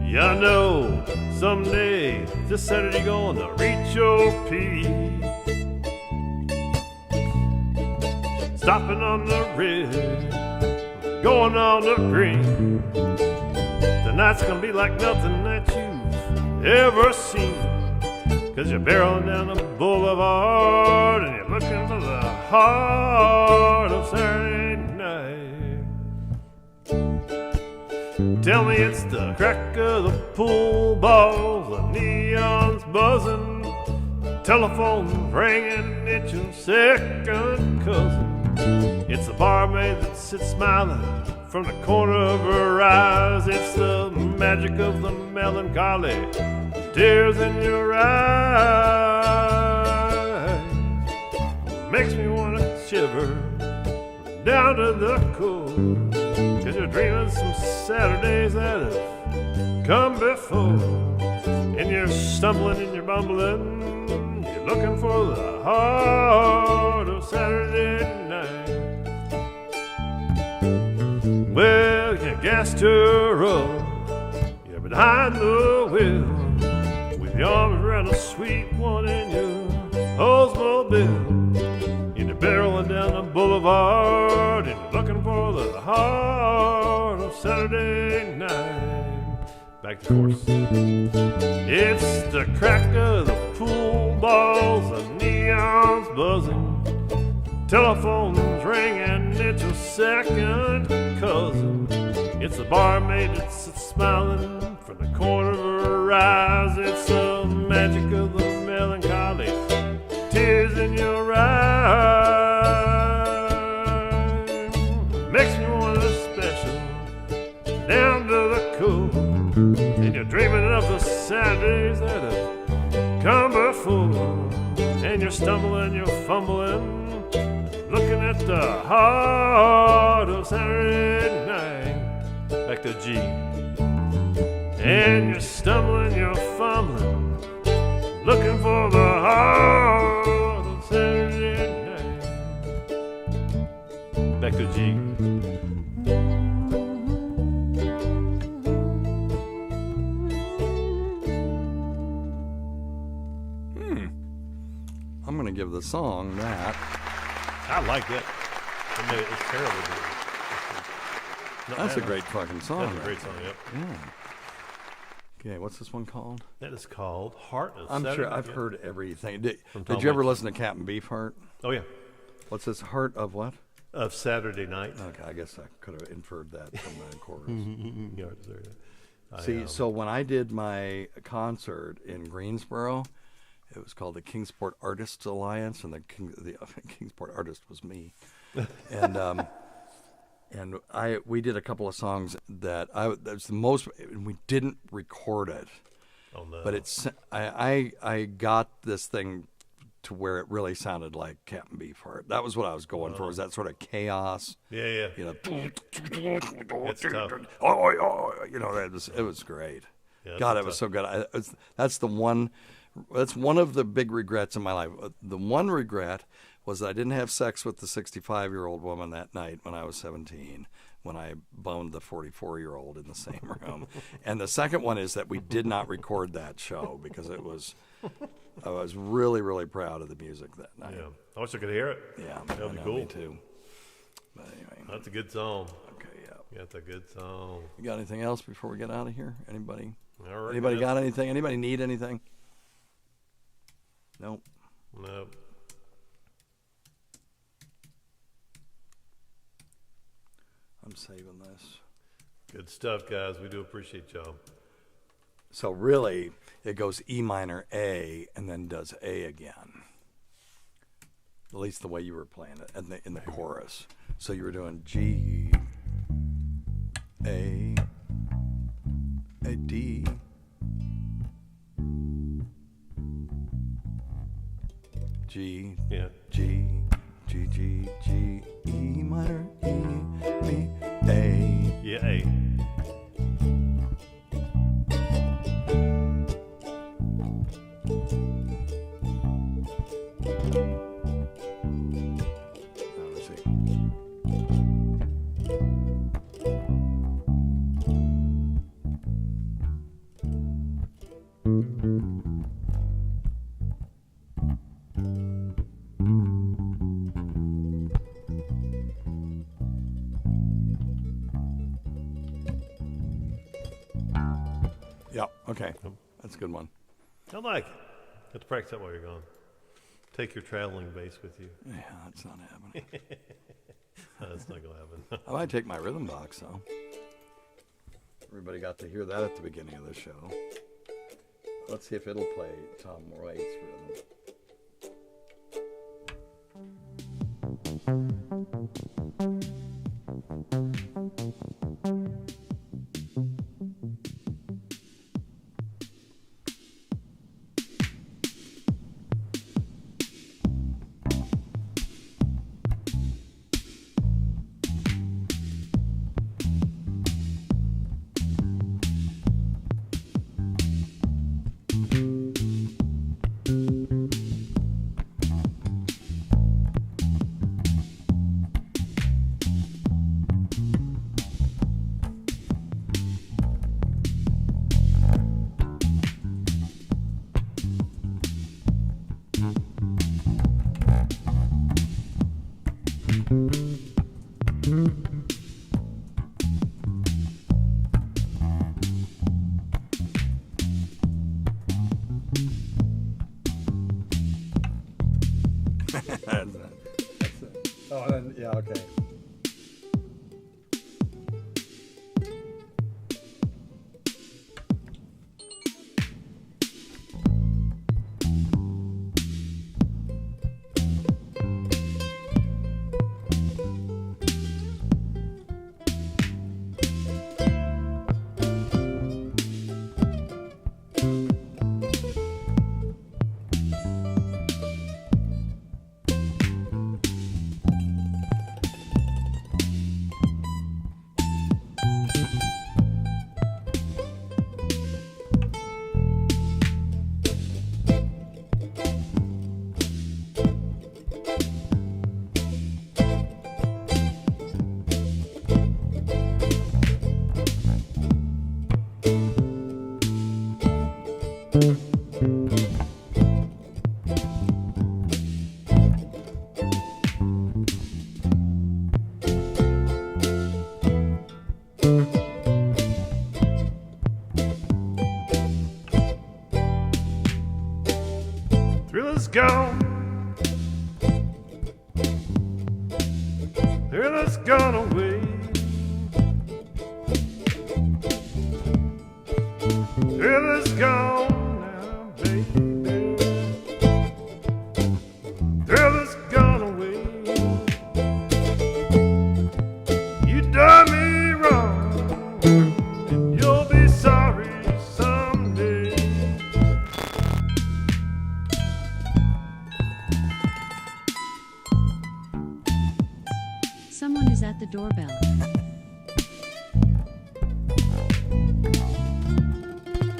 B: You know someday this Saturday gonna reach your peak. Stopping on the red, going on the green. Tonight's gonna be like nothing that you've ever seen, 'cause you're barreling down the boulevard and you're looking for the heart of Saturday night. Tell me it's the crack of the pool balls, the neons buzzing, telephones ringing, it's your second cousin. It's the barmaid that sits smiling from the corner of her eyes. It's the magic of the melancholy, tears in your eyes. Makes me want to shiver down to the core, 'cause you're dreaming some Saturdays that have come before. And you're stumbling and you're bumbling, you're looking for the heart of Saturday night. Well, you gassed her up, you're behind the wheel, with your arms around a sweet one in your Oldsmobile. And you're barreling down the boulevard, and you're looking for the heart of Saturday night. Back to chorus. It's the crack of the pool balls, the neons buzzing, telephones ringing, it's your second cousin. It's the barmaid that sits smiling from the corner of her eyes. It's the magic of the melancholy, tears in your eyes. Makes me want to special down to the cool. And you're dreaming of the Saturdays that have come before. And you're stumbling, you're fumbling, looking at the heart of Saturday night. Back to G. And you're stumbling, you're fumbling, looking for the heart of Saturday night. Back to G.
A: I'm going to give the song that.
B: I like it. It's terrible.
A: That's a great fucking song.
B: That's a great song, yep.
A: Yeah. Okay, what's this one called?
B: That is called Heart of
A: I'm
B: Saturday
A: sure I've
B: Night.
A: heard everything. Did
B: Tom
A: you ever
B: Waits.
A: listen to Captain Beefheart?
B: Oh, yeah.
A: What's this, Heart of what?
B: Of Saturday Night.
A: Okay, I guess I could have inferred that from the chorus.
B: Yeah, sorry.
A: See, so when I did my concert in Greensboro, it was called the Kingsport Artists Alliance, and the Kingsport artist was me. And we did a couple of songs that was the most, and we didn't record it.
B: Oh no!
A: But I got this thing to where it really sounded like Captain Beefheart. That was what I was going for. Was that sort of chaos?
B: Yeah.
A: You know,
B: It's tough.
A: You know, it was great.
B: Yeah,
A: God,
B: that's
A: it was so good. That's one of the big regrets in my life. The one regret was that I didn't have sex with the 65-year-old woman that night when I was 17, when I boned the 44-year-old in the same room. And the second one is that we did not record that show because I was really, really proud of the music that night.
B: Yeah. I wish I could hear it.
A: Yeah.
B: That would be cool.
A: Me too. But anyway.
B: That's a good song.
A: Okay, yeah.
B: That's a good song.
A: You got anything else before we get out of here? Anybody?
B: All right,
A: Anybody got anything? Anybody need anything? Nope.
B: Nope.
A: I'm saving this.
B: Good stuff, guys. We do appreciate y'all.
A: So really, it goes E minor A and then does A again. At least the way you were playing it in the chorus. So you were doing G, A, D, G, G, E minor, E, B, A.
B: Yeah, A.
A: Let's see. Yep. Okay. That's a good one.
B: I like it. Have to practice that while you're gone. Take your traveling bass with you.
A: Yeah, that's not happening.
B: That's not going to happen.
A: I might take my rhythm box, though. Everybody got to hear that at the beginning of the show. Let's see if it'll play Tom Waits' rhythm. Oh, then, yeah, okay.
B: Thriller's gone. Thriller's gone away. Thriller's gone now, baby. Thriller's gone away. You done me wrong, and you'll be sorry someday.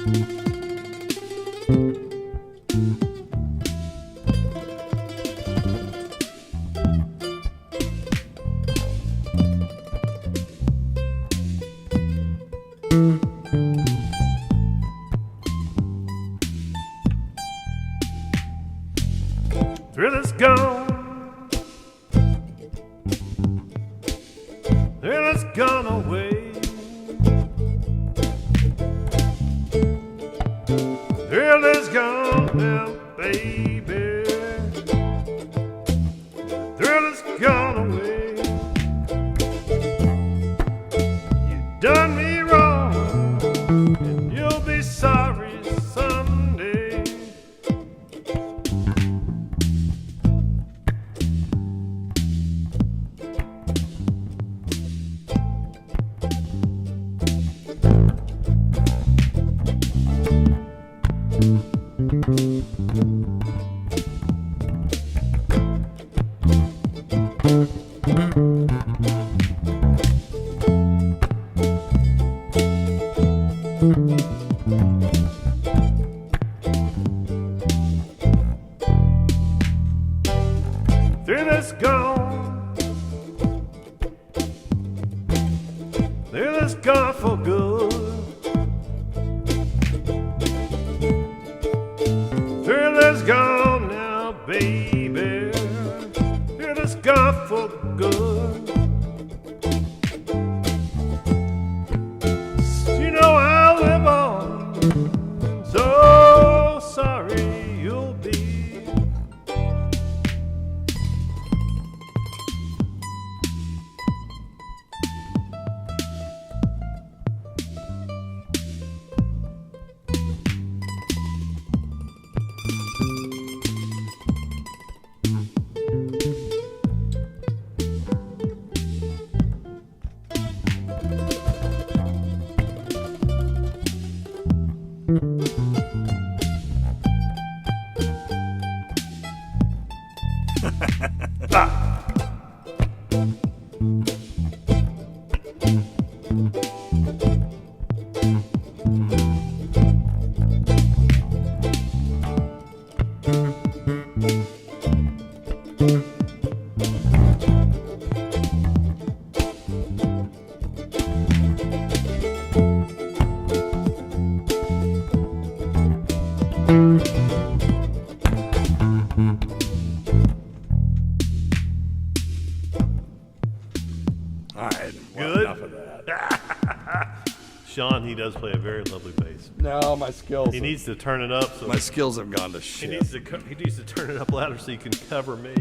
B: Thrill is gone. Thrill is gone away. Thrill is gone now, baby. Thrill is gone away. You done me wrong, and you'll be sorry someday. Thrill is gone. Thrill is gone for good. Thrill is gone now, baby. Thrill is gone for good. You know I'll live on. So sorry you'll be.
A: All right. Well,
B: Good.
A: enough of that.
B: Sean, he does play a very lovely bass.
A: No, my skills.
B: He needs to turn it up. So
A: My skills have gone to
B: He
A: shit.
B: needs to turn it up louder so he can cover me.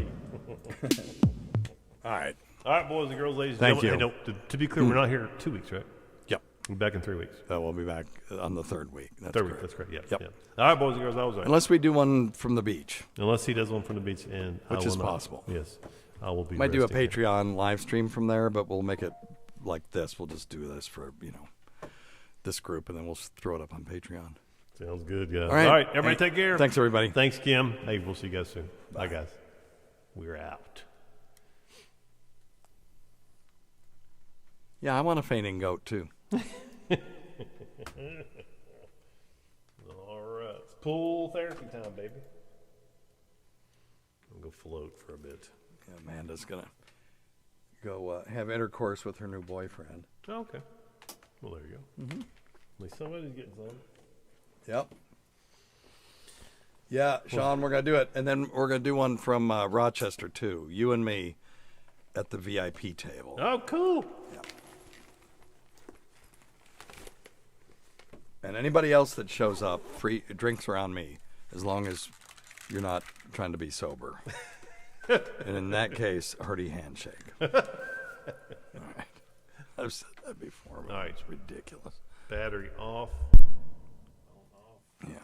A: All right.
B: All right, boys and girls, ladies and
A: Thank
B: gentlemen.
A: you.
B: To be clear, we're not here 2 weeks, right?
A: Yep.
B: We're back in 3 weeks.
A: We'll be back on the third week. That's
B: Third week,
A: correct.
B: that's correct. Yeah.
A: Yep.
B: Yeah. All right, boys and girls, I was right.
A: Unless we do one from the beach.
B: Unless he does one from the beach, and I
A: Which
B: will
A: is
B: not.
A: possible.
B: Yes, I will be.
A: Might do a
B: resting.
A: Patreon live stream from there, but we'll make it like this. We'll just do this for, this group, and then we'll throw it up on Patreon.
B: Sounds good, guys.
A: All right.
B: Everybody, take care.
A: Thanks, everybody.
B: Thanks, Kim. Hey, we'll see you guys soon. Bye guys. We're out.
A: Yeah, I want a fainting goat, too.
B: All right, it's pool therapy time, baby. I'm gonna go float for a bit.
A: Yeah, Amanda's going to go have intercourse with her new boyfriend.
B: Oh, okay. Well, there you go.
A: Mm-hmm.
B: At least somebody's getting some.
A: Yep. Yeah, Sean, we're going to do it. And then we're going to do one from Rochester, too. You and me at the VIP table.
B: Oh, cool.
A: Yep. And anybody else that shows up, free drinks are on me, as long as you're not trying to be sober. And in that case, a hearty handshake. All right. I've said that before.
B: All right.
A: It's ridiculous.
B: Battery off.
A: Yeah.